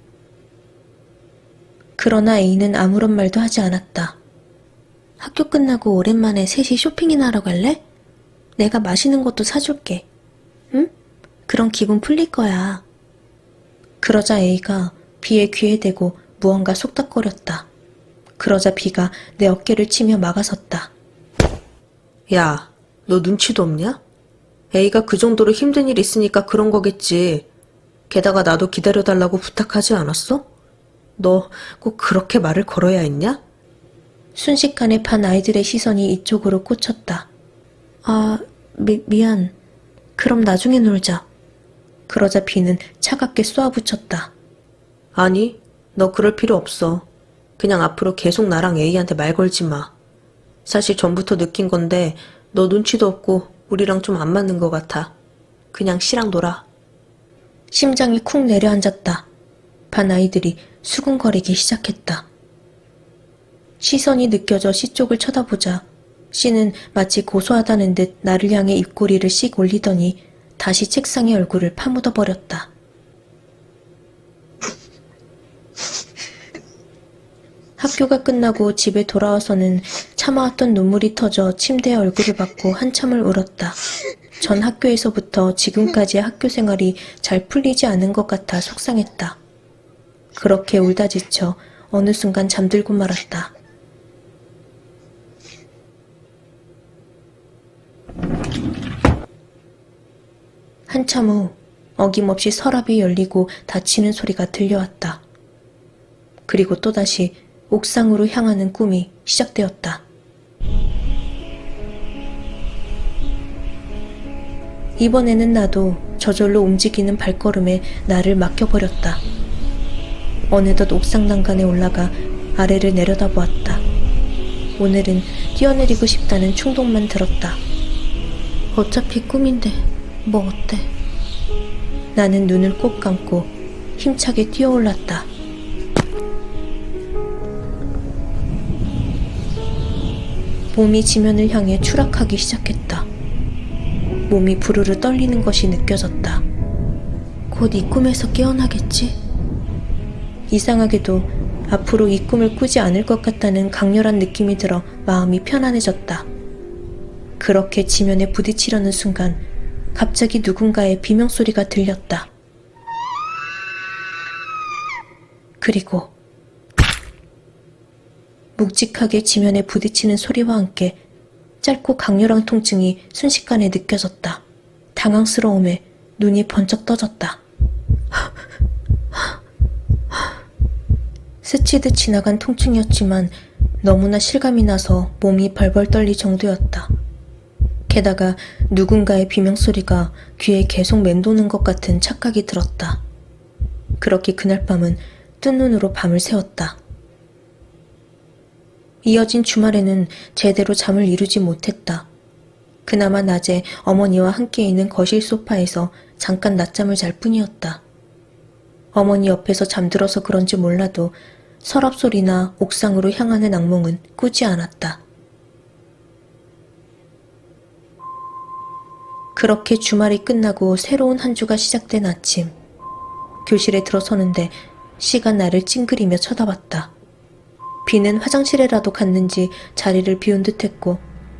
그러나 A는 아무런 말도 하지 않았다. 학교 끝나고 오랜만에 셋이 쇼핑이나 하러 갈래? 내가 맛있는 것도 사줄게. 응? 그럼 기분 풀릴 거야. 그러자 A가 B의 귀에 대고 무언가 속닥거렸다. 그러자 B가 내 어깨를 치며 막아섰다. 야, 너 눈치도 없냐? A가 그 정도로 힘든 일 있으니까 그런 거겠지. 게다가 나도 기다려달라고 부탁하지 않았어? 너 꼭 그렇게 말을 걸어야 했냐? 순식간에 반 아이들의 시선이 이쪽으로 꽂혔다. 미안. 그럼 나중에 놀자. 그러자 B는 차갑게 쏘아붙였다. 아니, 너 그럴 필요 없어. 그냥 앞으로 계속 나랑 A한테 말 걸지 마. 사실 전부터 느낀 건데 너 눈치도 없고 우리랑 좀 안 맞는 것 같아. 그냥 씨랑 놀아. 심장이 쿵 내려앉았다. 반 아이들이 수군거리기 시작했다. 시선이 느껴져 씨 쪽을 쳐다보자 씨는 마치 고소하다는 듯 나를 향해 입꼬리를 씩 올리더니 다시 책상에 얼굴을 파묻어 버렸다. 학교가 끝나고 집에 돌아와서는 참아왔던 눈물이 터져 침대에 얼굴을 박고 한참을 울었다. 전 학교에서부터 지금까지의 학교 생활이 잘 풀리지 않은 것 같아 속상했다. 그렇게 울다 지쳐 어느 순간 잠들고 말았다. 한참 후 어김없이 서랍이 열리고 닫히는 소리가 들려왔다. 그리고 또다시 옥상으로 향하는 꿈이 시작되었다. 이번에는 나도 저절로 움직이는 발걸음에 나를 맡겨버렸다. 어느덧 옥상 난간에 올라가 아래를 내려다보았다. 오늘은 뛰어내리고 싶다는 충동만 들었다. 어차피 꿈인데 뭐 어때? 나는 눈을 꼭 감고 힘차게 뛰어올랐다. 몸이 지면을 향해 추락하기 시작했다. 몸이 부르르 떨리는 것이 느껴졌다. 곧 이 꿈에서 깨어나겠지? 이상하게도 앞으로 이 꿈을 꾸지 않을 것 같다는 강렬한 느낌이 들어 마음이 편안해졌다. 그렇게 지면에 부딪히려는 순간 갑자기 누군가의 비명소리가 들렸다. 그리고 묵직하게 지면에 부딪히는 소리와 함께 짧고 강렬한 통증이 순식간에 느껴졌다. 당황스러움에 눈이 번쩍 떠졌다. 스치듯 지나간 통증이었지만 너무나 실감이 나서 몸이 벌벌 떨릴 정도였다. 게다가 누군가의 비명소리가 귀에 계속 맴도는 것 같은 착각이 들었다. 그렇게 그날 밤은 뜬 눈으로 밤을 새웠다. 이어진 주말에는 제대로 잠을 이루지 못했다. 그나마 낮에 어머니와 함께 있는 거실 소파에서 잠깐 낮잠을 잘 뿐이었다. 어머니 옆에서 잠들어서 그런지 몰라도 서랍 소리나 옥상으로 향하는 악몽은 꾸지 않았다. 그렇게 주말이 끝나고 새로운 한 주가 시작된 아침. 교실에 들어서는데 씨가 나를 찡그리며 쳐다봤다. B는 화장실에라도 갔는지 자리를 비운 듯했고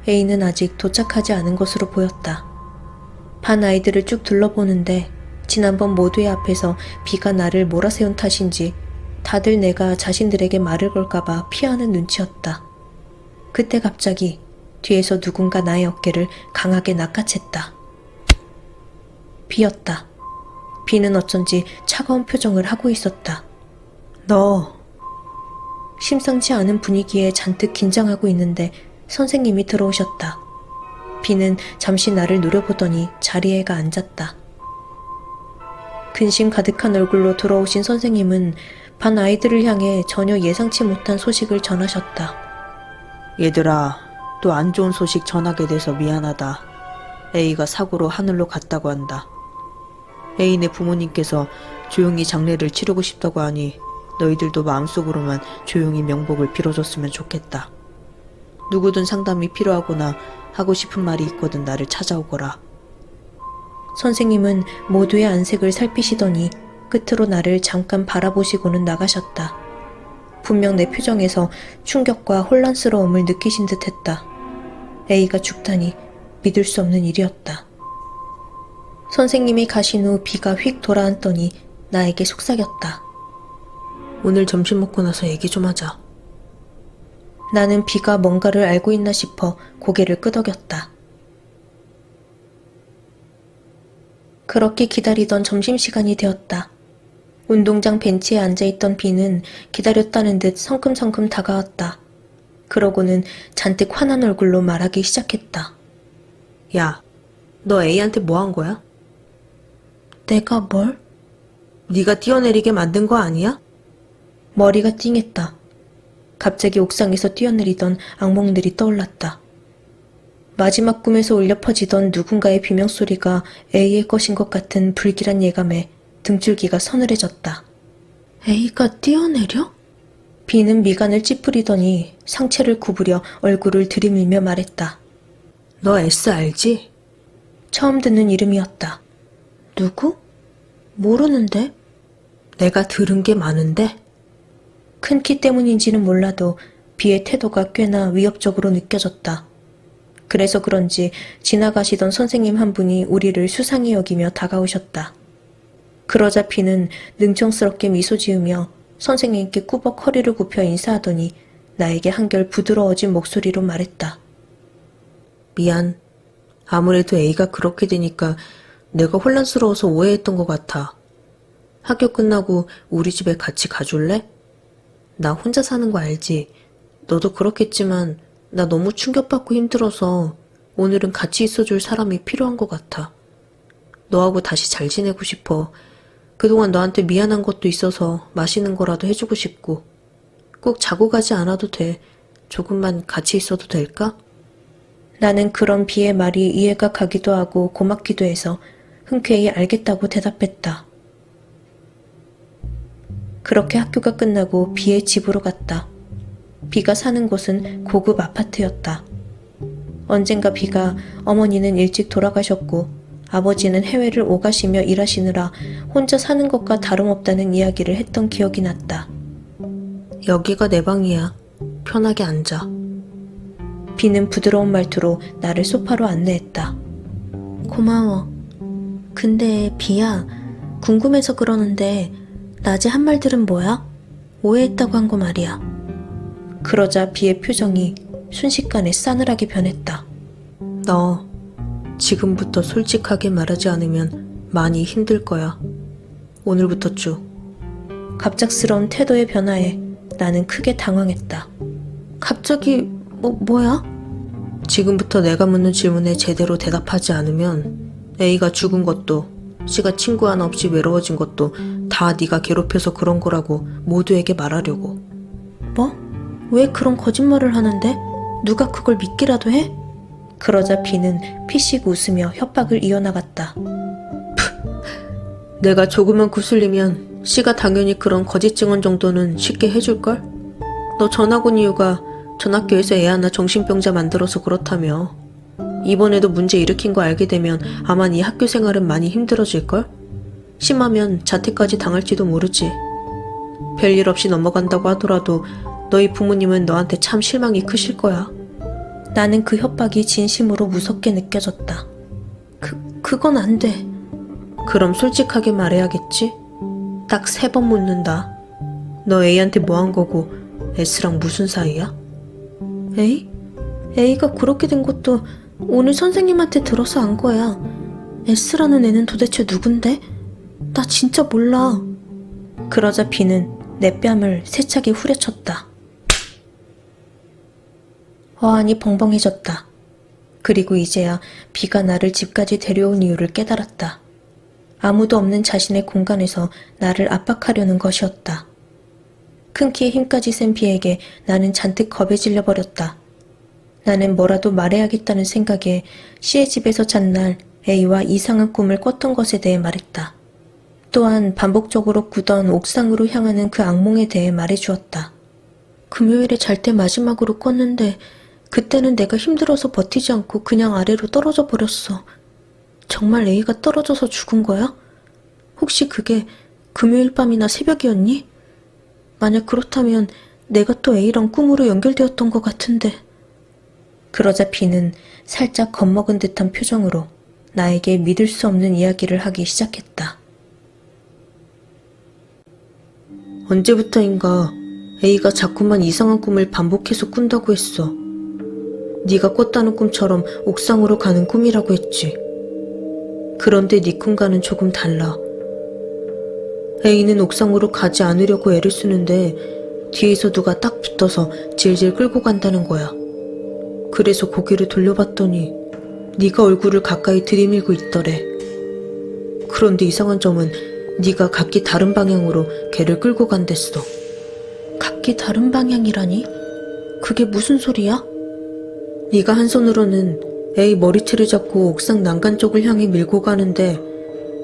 A는 아직 도착하지 않은 것으로 보였다. 반 아이들을 쭉 둘러보는데 지난번 모두의 앞에서 B가 나를 몰아세운 탓인지 다들 내가 자신들에게 말을 걸까봐 피하는 눈치였다. 그때 갑자기 뒤에서 누군가 나의 어깨를 강하게 낚아챘다. B였다. B는 어쩐지 차가운 표정을 하고 있었다. 너... 심상치 않은 분위기에 잔뜩 긴장하고 있는데 선생님이 들어오셨다. B는 잠시 나를 노려보더니 자리에 가 앉았다. 근심 가득한 얼굴로 돌아오신 선생님은 반 아이들을 향해 전혀 예상치 못한 소식을 전하셨다. 얘들아, 또 안 좋은 소식 전하게 돼서 미안하다. A가 사고로 하늘로 갔다고 한다. A네 부모님께서 조용히 장례를 치르고 싶다고 하니 너희들도 마음속으로만 조용히 명복을 빌어줬으면 좋겠다. 누구든 상담이 필요하거나 하고 싶은 말이 있거든 나를 찾아오거라. 선생님은 모두의 안색을 살피시더니 끝으로 나를 잠깐 바라보시고는 나가셨다. 분명 내 표정에서 충격과 혼란스러움을 느끼신 듯했다. A가 죽다니 믿을 수 없는 일이었다. 선생님이 가신 후 B가 휙 돌아앉더니 나에게 속삭였다. 오늘 점심 먹고 나서 얘기 좀 하자. 나는 B가 뭔가를 알고 있나 싶어 고개를 끄덕였다. 그렇게 기다리던 점심시간이 되었다. 운동장 벤치에 앉아있던 B는 기다렸다는 듯 성큼성큼 다가왔다. 그러고는 잔뜩 화난 얼굴로 말하기 시작했다. 야, 너 A한테 뭐 한 거야? 내가 뭘? 네가 뛰어내리게 만든 거 아니야? 머리가 띵했다. 갑자기 옥상에서 뛰어내리던 악몽들이 떠올랐다. 마지막 꿈에서 울려 퍼지던 누군가의 비명소리가 A의 것인 것 같은 불길한 예감에 등줄기가 서늘해졌다. A가 뛰어내려? B는 미간을 찌푸리더니 상체를 구부려 얼굴을 들이밀며 말했다. 너 S 알지? 처음 듣는 이름이었다. 누구? 모르는데? 내가 들은 게 많은데? 큰 키 때문인지는 몰라도 B의 태도가 꽤나 위협적으로 느껴졌다. 그래서 그런지 지나가시던 선생님 한 분이 우리를 수상히 여기며 다가오셨다. 그러자 B는 능청스럽게 미소 지으며 선생님께 꾸벅 허리를 굽혀 인사하더니 나에게 한결 부드러워진 목소리로 말했다. 미안. 아무래도 A가 그렇게 되니까 내가 혼란스러워서 오해했던 것 같아. 학교 끝나고 우리 집에 같이 가줄래? 나 혼자 사는 거 알지? 너도 그렇겠지만 나 너무 충격받고 힘들어서 오늘은 같이 있어줄 사람이 필요한 것 같아. 너하고 다시 잘 지내고 싶어. 그동안 너한테 미안한 것도 있어서 맛있는 거라도 해주고 싶고. 꼭 자고 가지 않아도 돼. 조금만 같이 있어도 될까? 나는 그런 B의 말이 이해가 가기도 하고 고맙기도 해서 흔쾌히 알겠다고 대답했다. 그렇게 학교가 끝나고 B의 집으로 갔다. B가 사는 곳은 고급 아파트였다. 언젠가 B가 어머니는 일찍 돌아가셨고 아버지는 해외를 오가시며 일하시느라 혼자 사는 것과 다름없다는 이야기를 했던 기억이 났다. 여기가 내 방이야. 편하게 앉아. B는 부드러운 말투로 나를 소파로 안내했다. 고마워. 근데 B야, 궁금해서 그러는데 낮에 한 말들은 뭐야? 오해했다고 한 거 말이야. 그러자 B의 표정이 순식간에 싸늘하게 변했다. 너 지금부터 솔직하게 말하지 않으면 많이 힘들 거야. 오늘부터 쭉. 갑작스러운 태도의 변화에 나는 크게 당황했다. 갑자기 뭐야? 지금부터 내가 묻는 질문에 제대로 대답하지 않으면 A가 죽은 것도 C가 친구 하나 없이 외로워진 것도 다 네가 괴롭혀서 그런 거라고 모두에게 말하려고. 뭐? 왜 그런 거짓말을 하는데? 누가 그걸 믿기라도 해? 그러자 B는 피식 웃으며 협박을 이어나갔다. 내가 조금만 구슬리면 C가 당연히 그런 거짓 증언 정도는 쉽게 해줄걸? 너 전학 온 이유가 전 학교에서 애 하나 정신병자 만들어서 그렇다며. 이번에도 문제 일으킨 거 알게 되면 아마 네 학교 생활은 많이 힘들어질걸? 심하면 자퇴까지 당할지도 모르지. 별일 없이 넘어간다고 하더라도 너희 부모님은 너한테 참 실망이 크실 거야. 나는 그 협박이 진심으로 무섭게 느껴졌다. 그건 안 돼. 그럼 솔직하게 말해야겠지? 딱 3번 묻는다. 너 A한테 뭐 한 거고 S랑 무슨 사이야? A? A가 그렇게 된 것도 오늘 선생님한테 들어서 안 거야. S라는 애는 도대체 누군데? 나 진짜 몰라. 그러자 B는 내 뺨을 세차게 후려쳤다. 어안이 벙벙해졌다. 그리고 이제야 B가 나를 집까지 데려온 이유를 깨달았다. 아무도 없는 자신의 공간에서 나를 압박하려는 것이었다. 큰 키에 힘까지 센 B에게 나는 잔뜩 겁에 질려 버렸다. 나는 뭐라도 말해야겠다는 생각에 C의 집에서 잔 날 A와 이상한 꿈을 꿨던 것에 대해 말했다. 또한 반복적으로 꾸던 옥상으로 향하는 그 악몽에 대해 말해주었다. 금요일에 잘 때 마지막으로 꿨는데 그때는 내가 힘들어서 버티지 않고 그냥 아래로 떨어져 버렸어. 정말 A가 떨어져서 죽은 거야? 혹시 그게 금요일 밤이나 새벽이었니? 만약 그렇다면 내가 또 A랑 꿈으로 연결되었던 것 같은데. 그러자 B는 살짝 겁먹은 듯한 표정으로 나에게 믿을 수 없는 이야기를 하기 시작했다. 언제부터인가 A가 자꾸만 이상한 꿈을 반복해서 꾼다고 했어. 네가 꿨다는 꿈처럼 옥상으로 가는 꿈이라고 했지. 그런데 네 꿈과는 조금 달라. A는 옥상으로 가지 않으려고 애를 쓰는데 뒤에서 누가 딱 붙어서 질질 끌고 간다는 거야. 그래서 고개를 돌려봤더니 네가 얼굴을 가까이 들이밀고 있더래. 그런데 이상한 점은 네가 각기 다른 방향으로 걔를 끌고 간댔어. 각기 다른 방향이라니? 그게 무슨 소리야? 네가 한 손으로는 A 머리채를 잡고 옥상 난간 쪽을 향해 밀고 가는데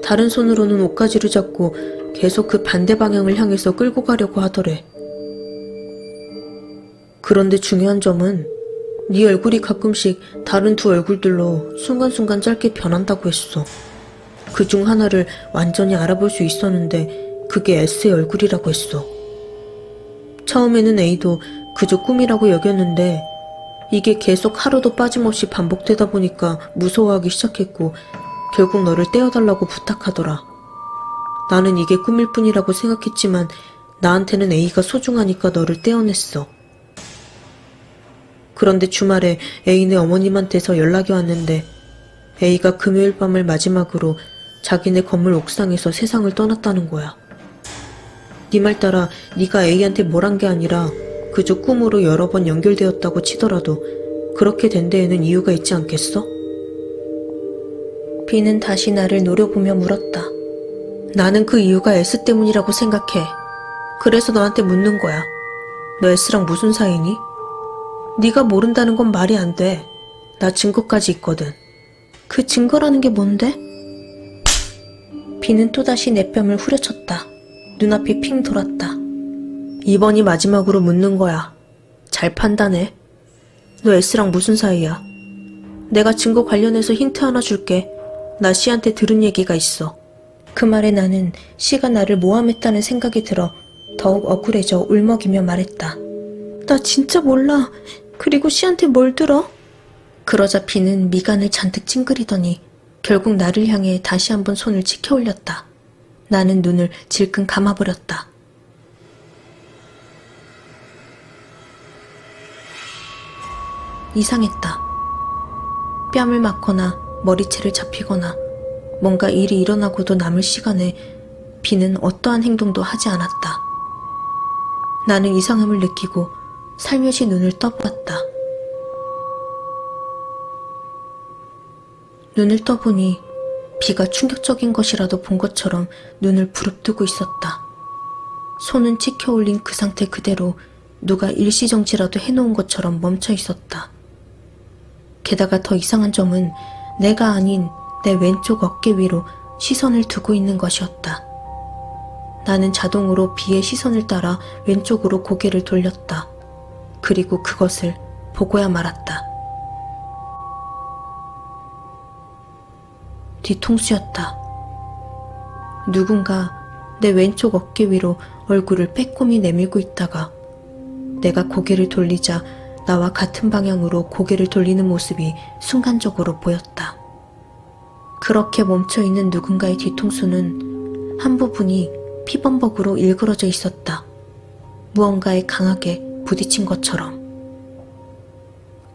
다른 손으로는 옷가지를 잡고 계속 그 반대 방향을 향해서 끌고 가려고 하더래. 그런데 중요한 점은 네 얼굴이 가끔씩 다른 두 얼굴들로 순간순간 짧게 변한다고 했어. 그 중 하나를 완전히 알아볼 수 있었는데 그게 S의 얼굴이라고 했어. 처음에는 A도 그저 꿈이라고 여겼는데 이게 계속 하루도 빠짐없이 반복되다 보니까 무서워하기 시작했고 결국 너를 떼어달라고 부탁하더라. 나는 이게 꿈일 뿐이라고 생각했지만 나한테는 A가 소중하니까 너를 떼어냈어. 그런데 주말에 A네 어머님한테서 연락이 왔는데 A가 금요일 밤을 마지막으로 자기네 건물 옥상에서 세상을 떠났다는 거야. 네 말 따라 네가 A한테 뭘 한 게 아니라 그저 꿈으로 여러 번 연결되었다고 치더라도 그렇게 된 데에는 이유가 있지 않겠어? B는 다시 나를 노려보며 물었다. 나는 그 이유가 S 때문이라고 생각해. 그래서 너한테 묻는 거야. 너 S랑 무슨 사이니? 네가 모른다는 건 말이 안 돼. 나 증거까지 있거든. 그 증거라는 게 뭔데? B는 또다시 내 뺨을 후려쳤다. 눈앞이 핑 돌았다. 이번이 마지막으로 묻는 거야. 잘 판단해. 너 S랑 무슨 사이야? 내가 증거 관련해서 힌트 하나 줄게. 나 C한테 들은 얘기가 있어. 그 말에 나는 C가 나를 모함했다는 생각이 들어 더욱 억울해져 울먹이며 말했다. 나 진짜 몰라. 그리고 C한테 뭘 들어? 그러자 B는 미간을 잔뜩 찡그리더니 결국 나를 향해 다시 한번 손을 치켜 올렸다. 나는 눈을 질끈 감아버렸다. 이상했다. 뺨을 맞거나 머리채를 잡히거나 뭔가 일이 일어나고도 남을 시간에 B는 어떠한 행동도 하지 않았다. 나는 이상함을 느끼고 살며시 눈을 떠보았다. 눈을 떠보니 B가 충격적인 것이라도 본 것처럼 눈을 부릅뜨고 있었다. 손은 치켜 올린 그 상태 그대로 누가 일시정지라도 해놓은 것처럼 멈춰 있었다. 게다가 더 이상한 점은 내가 아닌 내 왼쪽 어깨 위로 시선을 두고 있는 것이었다. 나는 자동으로 B의 시선을 따라 왼쪽으로 고개를 돌렸다. 그리고 그것을 보고야 말았다. 뒤통수였다. 누군가 내 왼쪽 어깨 위로 얼굴을 빼꼼히 내밀고 있다가 내가 고개를 돌리자 나와 같은 방향으로 고개를 돌리는 모습이 순간적으로 보였다. 그렇게 멈춰있는 누군가의 뒤통수는 한 부분이 피범벅으로 일그러져 있었다. 무언가에 강하게 부딪힌 것처럼.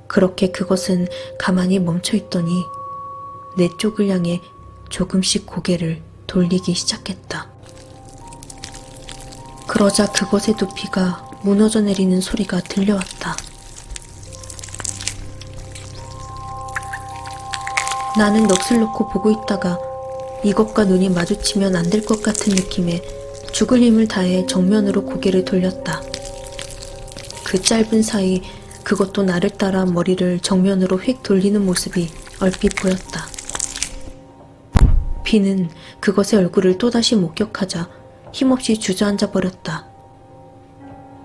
그렇게 그것은 가만히 멈춰있더니 내 쪽을 향해 조금씩 고개를 돌리기 시작했다. 그러자 그것의 두피가 무너져 내리는 소리가 들려왔다. 나는 넋을 놓고 보고 있다가 이것과 눈이 마주치면 안 될 것 같은 느낌에 죽을 힘을 다해 정면으로 고개를 돌렸다. 그 짧은 사이 그것도 나를 따라 머리를 정면으로 휙 돌리는 모습이 얼핏 보였다. B는 그것의 얼굴을 또다시 목격하자 힘없이 주저앉아 버렸다.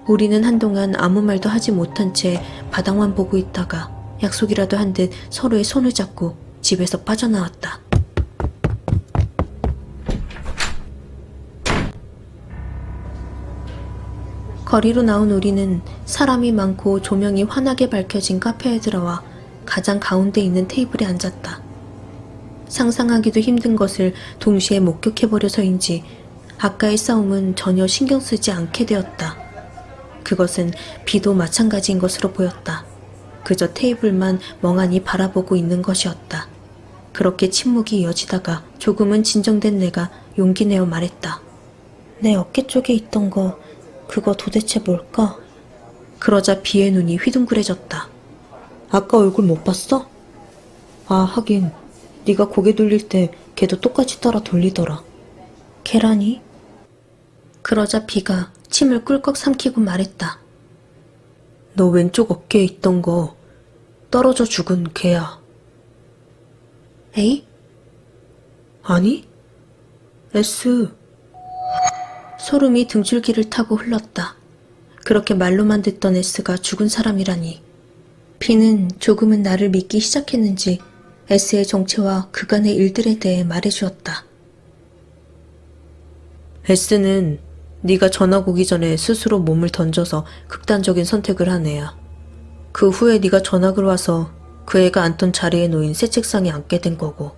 우리는 한동안 아무 말도 하지 못한 채 바닥만 보고 있다가 약속이라도 한 듯 서로의 손을 잡고 집에서 빠져나왔다. 거리로 나온 우리는 사람이 많고 조명이 환하게 밝혀진 카페에 들어와 가장 가운데 있는 테이블에 앉았다. 상상하기도 힘든 것을 동시에 목격해버려서인지 아까의 싸움은 전혀 신경 쓰지 않게 되었다. 그것은 B도 마찬가지인 것으로 보였다. 그저 테이블만 멍하니 바라보고 있는 것이었다. 그렇게 침묵이 이어지다가 조금은 진정된 내가 용기 내어 말했다. 내 어깨 쪽에 있던 거 그거 도대체 뭘까? 그러자 B의 눈이 휘둥그레졌다. 아까 얼굴 못 봤어? 아, 하긴 네가 고개 돌릴 때 걔도 똑같이 따라 돌리더라. 계란이? 그러자 B가 침을 꿀꺽 삼키고 말했다. 너 왼쪽 어깨에 있던 거 떨어져 죽은 걔야. 에이? 아니? S. 소름이 등줄기를 타고 흘렀다. 그렇게 말로만 듣던 S가 죽은 사람이라니. B는 조금은 나를 믿기 시작했는지 S의 정체와 그간의 일들에 대해 말해주었다. S는 네가 전학 오기 전에 스스로 몸을 던져서 극단적인 선택을 한 애야. 그 후에 네가 전학을 와서 그 애가 앉던 자리에 놓인 새 책상에 앉게 된 거고.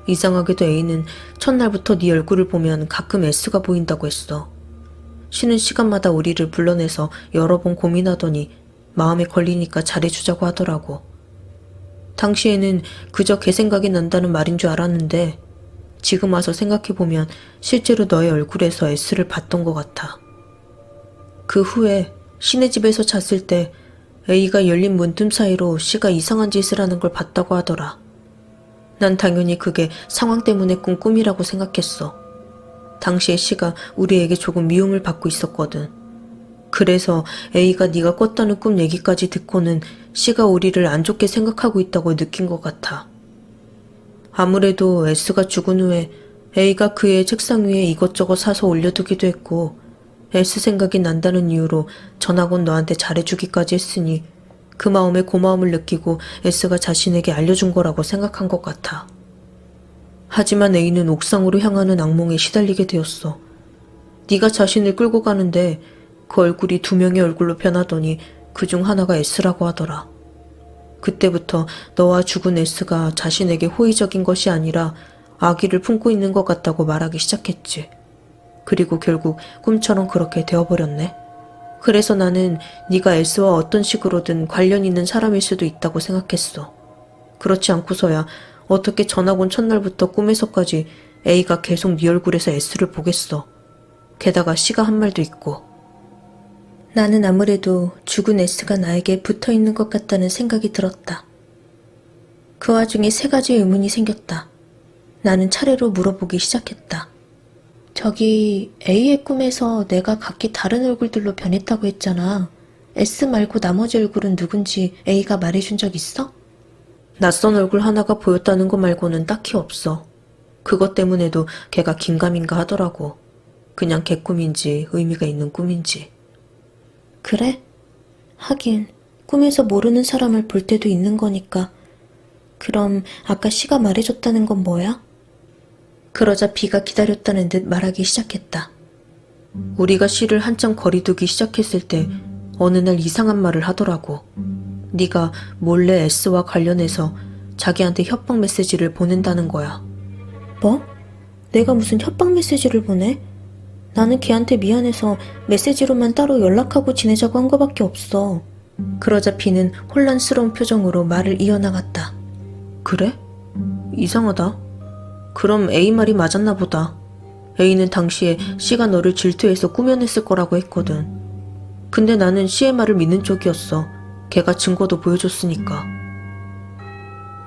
이상하게도 A는 첫날부터 네 얼굴을 보면 가끔 S가 보인다고 했어. 쉬는 시간마다 우리를 불러내서 여러 번 고민하더니 마음에 걸리니까 잘해주자고 하더라고. 당시에는 그저 걔 생각이 난다는 말인 줄 알았는데 지금 와서 생각해보면 실제로 너의 얼굴에서 S를 봤던 것 같아. 그 후에 신의 집에서 잤을 때 A가 열린 문틈 사이로 C가 이상한 짓을 하는 걸 봤다고 하더라. 난 당연히 그게 상황 때문에 꾼 꿈이라고 생각했어. 당시에 C가 우리에게 조금 미움을 받고 있었거든. 그래서 A가 네가 꿨다는 꿈 얘기까지 듣고는 C가 우리를 안 좋게 생각하고 있다고 느낀 것 같아. 아무래도 S가 죽은 후에 A가 그의 책상 위에 이것저것 사서 올려두기도 했고 S 생각이 난다는 이유로 전학 온 너한테 잘해주기까지 했으니 그 마음에 고마움을 느끼고 S가 자신에게 알려준 거라고 생각한 것 같아. 하지만 A는 옥상으로 향하는 악몽에 시달리게 되었어. 네가 자신을 끌고 가는데 그 얼굴이 두 명의 얼굴로 변하더니 그중 하나가 S라고 하더라. 그때부터 너와 죽은 S가 자신에게 호의적인 것이 아니라 악의를 품고 있는 것 같다고 말하기 시작했지. 그리고 결국 꿈처럼 그렇게 되어버렸네. 그래서 나는 네가 S와 어떤 식으로든 관련 있는 사람일 수도 있다고 생각했어. 그렇지 않고서야 어떻게 전학 온 첫날부터 꿈에서까지 A가 계속 네 얼굴에서 S를 보겠어. 게다가 C가 한 말도 있고. 나는 아무래도 죽은 S가 나에게 붙어있는 것 같다는 생각이 들었다. 그 와중에 세 가지 의문이 생겼다. 나는 차례로 물어보기 시작했다. 저기 A의 꿈에서 내가 각기 다른 얼굴들로 변했다고 했잖아. S 말고 나머지 얼굴은 누군지 A가 말해준 적 있어? 낯선 얼굴 하나가 보였다는 거 말고는 딱히 없어. 그것 때문에도 걔가 긴가민가 하더라고. 그냥 걔 꿈인지 의미가 있는 꿈인지. 그래? 하긴 꿈에서 모르는 사람을 볼 때도 있는 거니까. 그럼 아까 C가 말해줬다는 건 뭐야? 그러자 B가 기다렸다는 듯 말하기 시작했다. 우리가 C를 한참 거리두기 시작했을 때 어느 날 이상한 말을 하더라고. 네가 몰래 S와 관련해서 자기한테 협박 메시지를 보낸다는 거야. 뭐? 내가 무슨 협박 메시지를 보내? 나는 걔한테 미안해서 메시지로만 따로 연락하고 지내자고 한 거밖에 없어. 그러자 B는 혼란스러운 표정으로 말을 이어나갔다. 그래? 이상하다. 그럼 A 말이 맞았나 보다. A는 당시에 C가 너를 질투해서 꾸며냈을 거라고 했거든. 근데 나는 C의 말을 믿는 쪽이었어. 걔가 증거도 보여줬으니까.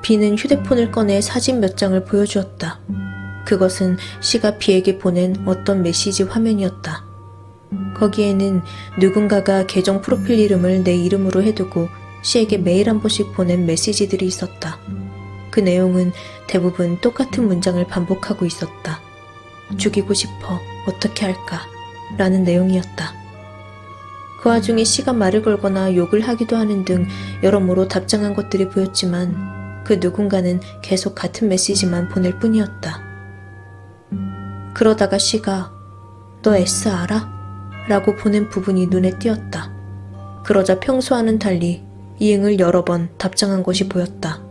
B는 휴대폰을 꺼내 사진 몇 장을 보여주었다. 그것은 C가 B에게 보낸 어떤 메시지 화면이었다. 거기에는 누군가가 계정 프로필 이름을 내 이름으로 해두고 C에게 매일 한 번씩 보낸 메시지들이 있었다. 그 내용은 대부분 똑같은 문장을 반복하고 있었다. 죽이고 싶어, 어떻게 할까? 라는 내용이었다. 그 와중에 C가 말을 걸거나 욕을 하기도 하는 등 여러모로 답장한 것들이 보였지만 그 누군가는 계속 같은 메시지만 보낼 뿐이었다. 그러다가 C가 너 S 알아? 라고 보낸 부분이 눈에 띄었다. 그러자 평소와는 달리 이응을 여러 번 답장한 것이 보였다.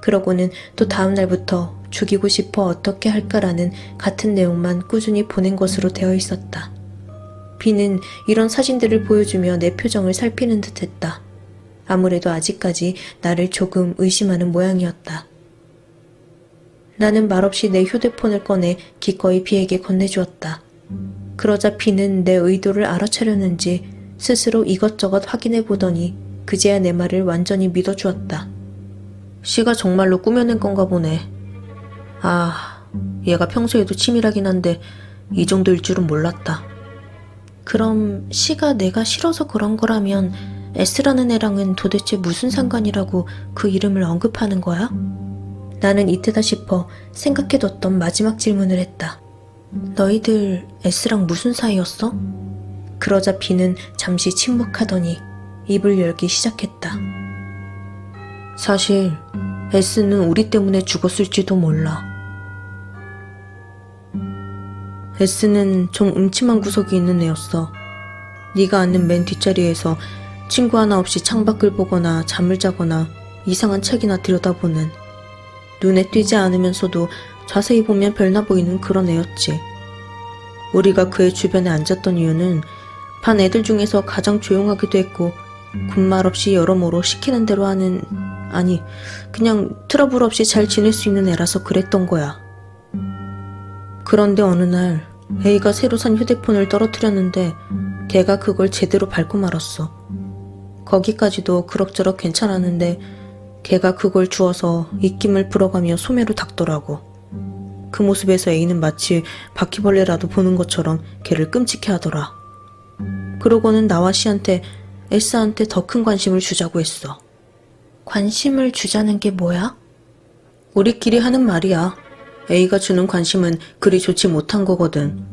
그러고는 또 다음 날부터 죽이고 싶어 어떻게 할까라는 같은 내용만 꾸준히 보낸 것으로 되어 있었다. B는 이런 사진들을 보여주며 내 표정을 살피는 듯 했다. 아무래도 아직까지 나를 조금 의심하는 모양이었다. 나는 말없이 내 휴대폰을 꺼내 기꺼이 B에게 건네주었다. 그러자 B는 내 의도를 알아차렸는지 스스로 이것저것 확인해 보더니 그제야 내 말을 완전히 믿어주었다. C가 정말로 꾸며낸 건가 보네. 아, 얘가 평소에도 치밀하긴 한데 이 정도일 줄은 몰랐다. 그럼 C가 내가 싫어서 그런 거라면 S라는 애랑은 도대체 무슨 상관이라고 그 이름을 언급하는 거야? 나는 이때다 싶어 생각해뒀던 마지막 질문을 했다. 너희들 S랑 무슨 사이였어? 그러자 B는 잠시 침묵하더니 입을 열기 시작했다. 사실 S는 우리 때문에 죽었을지도 몰라. S는 좀 음침한 구석이 있는 애였어. 네가 앉는 맨 뒷자리에서 친구 하나 없이 창밖을 보거나 잠을 자거나 이상한 책이나 들여다보는, 눈에 띄지 않으면서도 자세히 보면 별나 보이는 그런 애였지. 우리가 그의 주변에 앉았던 이유는 반 애들 중에서 가장 조용하기도 했고 군말 없이 여러모로 시키는 대로 하는, 아니 그냥 트러블 없이 잘 지낼 수 있는 애라서 그랬던 거야. 그런데 어느 날 A가 새로 산 휴대폰을 떨어뜨렸는데 걔가 그걸 제대로 밟고 말았어. 거기까지도 그럭저럭 괜찮았는데 걔가 그걸 주워서 입김을 불어가며 소매로 닦더라고. 그 모습에서 A는 마치 바퀴벌레라도 보는 것처럼 걔를 끔찍해 하더라. 그러고는 나와 C한테 S한테 더 큰 관심을 주자고 했어. 관심을 주자는 게 뭐야? 우리끼리 하는 말이야. A가 주는 관심은 그리 좋지 못한 거거든.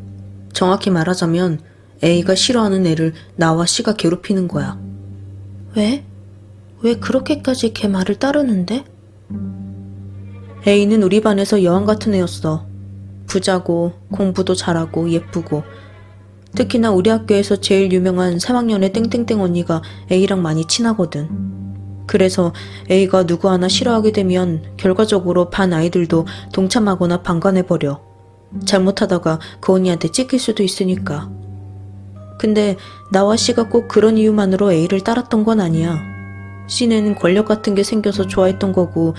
정확히 말하자면 A가 싫어하는 애를 나와 C가 괴롭히는 거야. 왜? 왜 그렇게까지 걔 말을 따르는데? A는 우리 반에서 여왕 같은 애였어. 부자고 공부도 잘하고 예쁘고, 특히나 우리 학교에서 제일 유명한 3학년의 땡땡땡 언니가 A랑 많이 친하거든. 그래서 A가 누구 하나 싫어하게 되면 결과적으로 반 아이들도 동참하거나 방관해버려. 잘못하다가 그 언니한테 찍힐 수도 있으니까. 근데 나와 C가 꼭 그런 이유만으로 A를 따랐던 건 아니야. C는 권력 같은 게 생겨서 좋아했던 거고,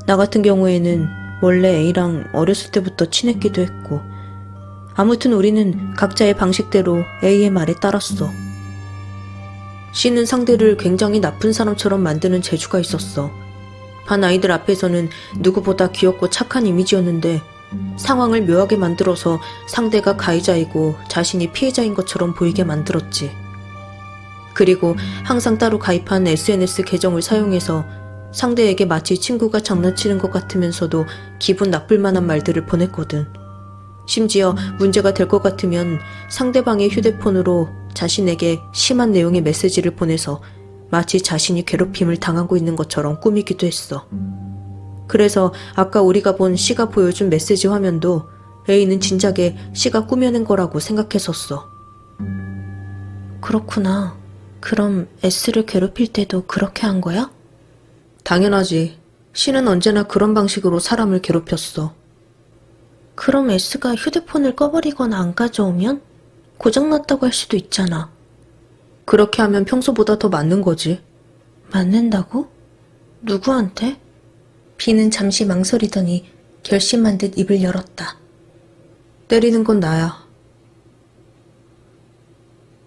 나 같은 경우에는 원래 A랑 어렸을 때부터 친했기도 했고, 아무튼 우리는 각자의 방식대로 A의 말에 따랐어. C는 상대를 굉장히 나쁜 사람처럼 만드는 재주가 있었어. 반 아이들 앞에서는 누구보다 귀엽고 착한 이미지였는데 상황을 묘하게 만들어서 상대가 가해자이고 자신이 피해자인 것처럼 보이게 만들었지. 그리고 항상 따로 가입한 SNS 계정을 사용해서 상대에게 마치 친구가 장난치는 것 같으면서도 기분 나쁠 만한 말들을 보냈거든. 심지어 문제가 될 것 같으면 상대방의 휴대폰으로 자신에게 심한 내용의 메시지를 보내서 마치 자신이 괴롭힘을 당하고 있는 것처럼 꾸미기도 했어. 그래서 아까 우리가 본 C가 보여준 메시지 화면도 A는 진작에 C가 꾸며낸 거라고 생각했었어. 그렇구나. 그럼 S를 괴롭힐 때도 그렇게 한 거야? 당연하지. C는 언제나 그런 방식으로 사람을 괴롭혔어. 그럼 S가 휴대폰을 꺼버리거나 안 가져오면 고장났다고 할 수도 있잖아. 그렇게 하면 평소보다 더 맞는 거지. 맞는다고? 누구한테? B는 잠시 망설이더니 결심한 듯 입을 열었다. 때리는 건 나야.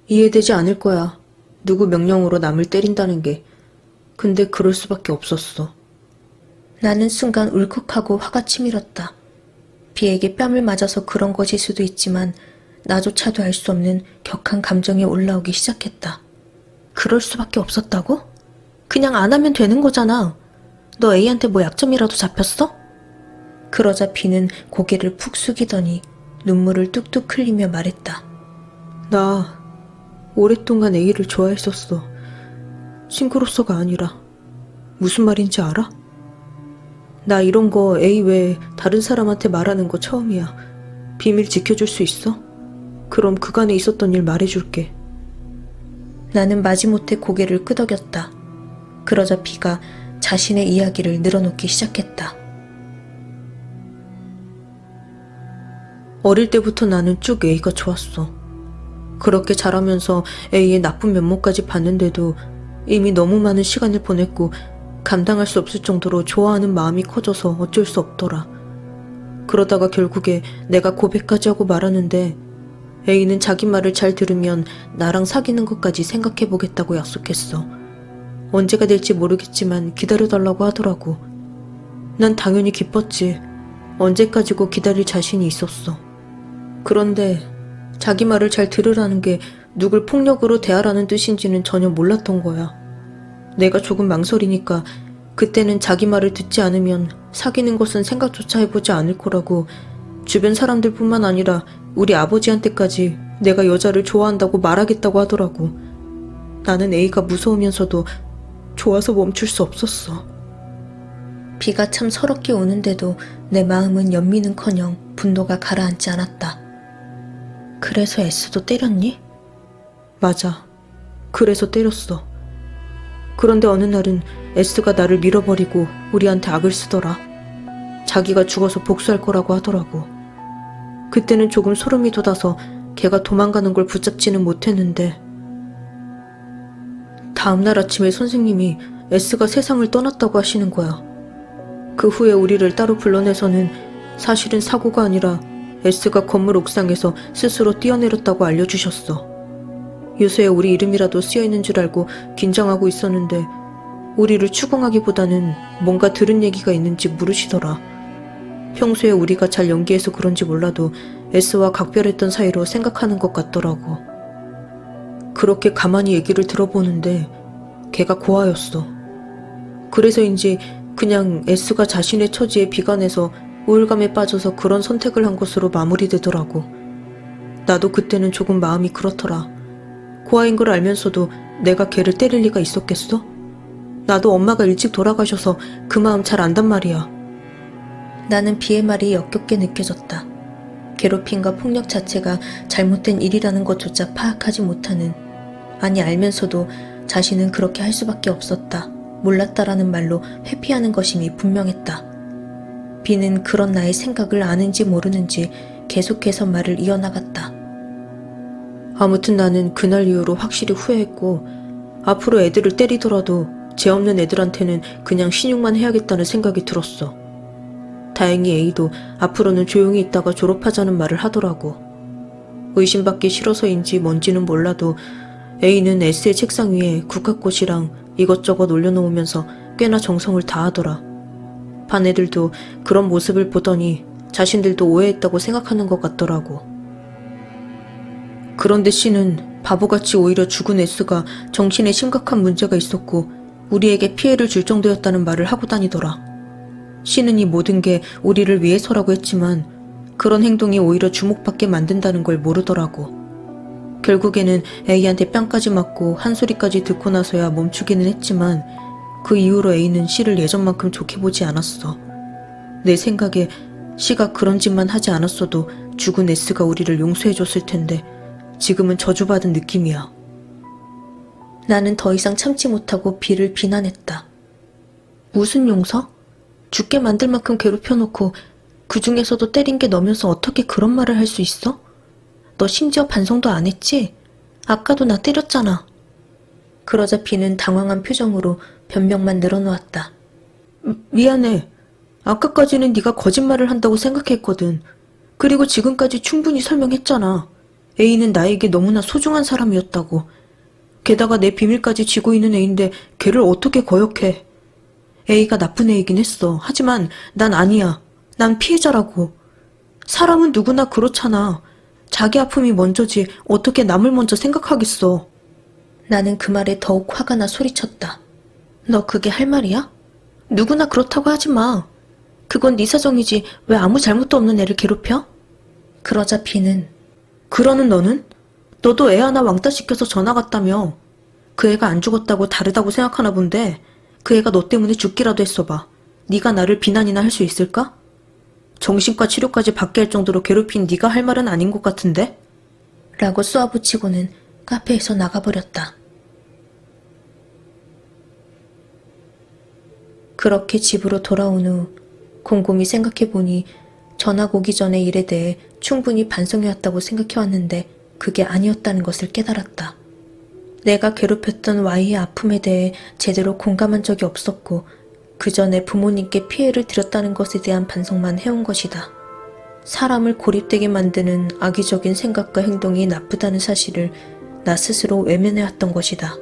이해되지 않을 거야. 누구 명령으로 남을 때린다는 게. 근데 그럴 수밖에 없었어. 나는 순간 울컥하고 화가 치밀었다. B에게 뺨을 맞아서 그런 것일 수도 있지만 나조차도 알 수 없는 격한 감정이 올라오기 시작했다. 그럴 수밖에 없었다고? 그냥 안 하면 되는 거잖아. 너 A한테 뭐 약점이라도 잡혔어? 그러자 B는 고개를 푹 숙이더니 눈물을 뚝뚝 흘리며 말했다. 나 오랫동안 A를 좋아했었어. 친구로서가 아니라. 무슨 말인지 알아? 나 이런 거 A 외에 다른 사람한테 말하는 거 처음이야. 비밀 지켜줄 수 있어? 그럼 그간에 있었던 일 말해줄게. 나는 마지못해 고개를 끄덕였다. 그러자 B가 자신의 이야기를 늘어놓기 시작했다. 어릴 때부터 나는 쭉 A가 좋았어. 그렇게 자라면서 A의 나쁜 면모까지 봤는데도 이미 너무 많은 시간을 보냈고 감당할 수 없을 정도로 좋아하는 마음이 커져서 어쩔 수 없더라. 그러다가 결국에 내가 고백까지 하고 말하는데 A는 자기 말을 잘 들으면 나랑 사귀는 것까지 생각해보겠다고 약속했어. 언제가 될지 모르겠지만 기다려달라고 하더라고. 난 당연히 기뻤지. 언제까지고 기다릴 자신이 있었어. 그런데 자기 말을 잘 들으라는 게 누굴 폭력으로 대하라는 뜻인지는 전혀 몰랐던 거야. 내가 조금 망설이니까 그때는 자기 말을 듣지 않으면 사귀는 것은 생각조차 해보지 않을 거라고 주변 사람들뿐만 아니라 우리 아버지한테까지 내가 여자를 좋아한다고 말하겠다고 하더라고. 나는 A가 무서우면서도 좋아서 멈출 수 없었어. 비가 참 서럽게 오는데도 내 마음은 연민은커녕 분노가 가라앉지 않았다. 그래서 S도 때렸니? 맞아. 그래서 때렸어. 그런데 어느 날은 S가 나를 밀어버리고 우리한테 악을 쓰더라. 자기가 죽어서 복수할 거라고 하더라고. 그때는 조금 소름이 돋아서 걔가 도망가는 걸 붙잡지는 못했는데 다음날 아침에 선생님이 S가 세상을 떠났다고 하시는 거야. 그 후에 우리를 따로 불러내서는 사실은 사고가 아니라 S가 건물 옥상에서 스스로 뛰어내렸다고 알려주셨어. 유서에 우리 이름이라도 쓰여있는 줄 알고 긴장하고 있었는데 우리를 추궁하기보다는 뭔가 들은 얘기가 있는지 물으시더라. 평소에 우리가 잘 연기해서 그런지 몰라도 S와 각별했던 사이로 생각하는 것 같더라고. 그렇게 가만히 얘기를 들어보는데 걔가 고아였어. 그래서인지 그냥 S가 자신의 처지에 비관해서 우울감에 빠져서 그런 선택을 한 것으로 마무리되더라고. 나도 그때는 조금 마음이 그렇더라. 고아인 걸 알면서도 내가 걔를 때릴 리가 있었겠어? 나도 엄마가 일찍 돌아가셔서 그 마음 잘 안단 말이야. 나는 비의 말이 역겹게 느껴졌다. 괴롭힘과 폭력 자체가 잘못된 일이라는 것조차 파악하지 못하는, 아니 알면서도 자신은 그렇게 할 수밖에 없었다, 몰랐다라는 말로 회피하는 것임이 분명했다. 비는 그런 나의 생각을 아는지 모르는지 계속해서 말을 이어나갔다. 아무튼 나는 그날 이후로 확실히 후회했고 앞으로 애들을 때리더라도 죄 없는 애들한테는 그냥 신용만 해야겠다는 생각이 들었어. 다행히 A도 앞으로는 조용히 있다가 졸업하자는 말을 하더라고. 의심받기 싫어서인지 뭔지는 몰라도 A는 S의 책상 위에 국화꽃이랑 이것저것 올려놓으면서 꽤나 정성을 다하더라. 반 애들도 그런 모습을 보더니 자신들도 오해했다고 생각하는 것 같더라고. 그런데 C는 바보같이 오히려 죽은 S가 정신에 심각한 문제가 있었고 우리에게 피해를 줄 정도였다는 말을 하고 다니더라. C는 이 모든 게 우리를 위해서라고 했지만 그런 행동이 오히려 주목받게 만든다는 걸 모르더라고. 결국에는 A한테 뺨까지 맞고 한 소리까지 듣고 나서야 멈추기는 했지만 그 이후로 A는 C를 예전만큼 좋게 보지 않았어. 내 생각에 C가 그런 짓만 하지 않았어도 죽은 S가 우리를 용서해줬을 텐데 지금은 저주받은 느낌이야. 나는 더 이상 참지 못하고 B를 비난했다. 무슨 용서? 죽게 만들 만큼 괴롭혀놓고 그 중에서도 때린 게 너면서 어떻게 그런 말을 할 수 있어? 너 심지어 반성도 안 했지? 아까도 나 때렸잖아. 그러자 B는 당황한 표정으로 변명만 늘어놓았다. 미안해. 아까까지는 네가 거짓말을 한다고 생각했거든. 그리고 지금까지 충분히 설명했잖아. A는 나에게 너무나 소중한 사람이었다고. 게다가 내 비밀까지 쥐고 있는 애인데 걔를 어떻게 거역해. A가 나쁜 애이긴 했어. 하지만 난 아니야. 난 피해자라고. 사람은 누구나 그렇잖아. 자기 아픔이 먼저지 어떻게 남을 먼저 생각하겠어. 나는 그 말에 더욱 화가 나 소리쳤다. 너 그게 할 말이야? 누구나 그렇다고 하지 마. 그건 네 사정이지 왜 아무 잘못도 없는 애를 괴롭혀? 그러자 B는 그러는 너는? 너도 애 하나 왕따 시켜서 전화 갔다며. 그 애가 안 죽었다고 다르다고 생각하나 본데 그 애가 너 때문에 죽기라도 했어봐. 네가 나를 비난이나 할 수 있을까? 정신과 치료까지 받게 할 정도로 괴롭힌 네가 할 말은 아닌 것 같은데? 라고 쏘아붙이고는 카페에서 나가버렸다. 그렇게 집으로 돌아온 후 곰곰이 생각해보니 전학 오기 전의 일에 대해 충분히 반성해왔다고 생각해왔는데 그게 아니었다는 것을 깨달았다. 내가 괴롭혔던 Y의 아픔에 대해 제대로 공감한 적이 없었고 그 전에 부모님께 피해를 드렸다는 것에 대한 반성만 해온 것이다. 사람을 고립되게 만드는 악의적인 생각과 행동이 나쁘다는 사실을 나 스스로 외면해왔던 것이다.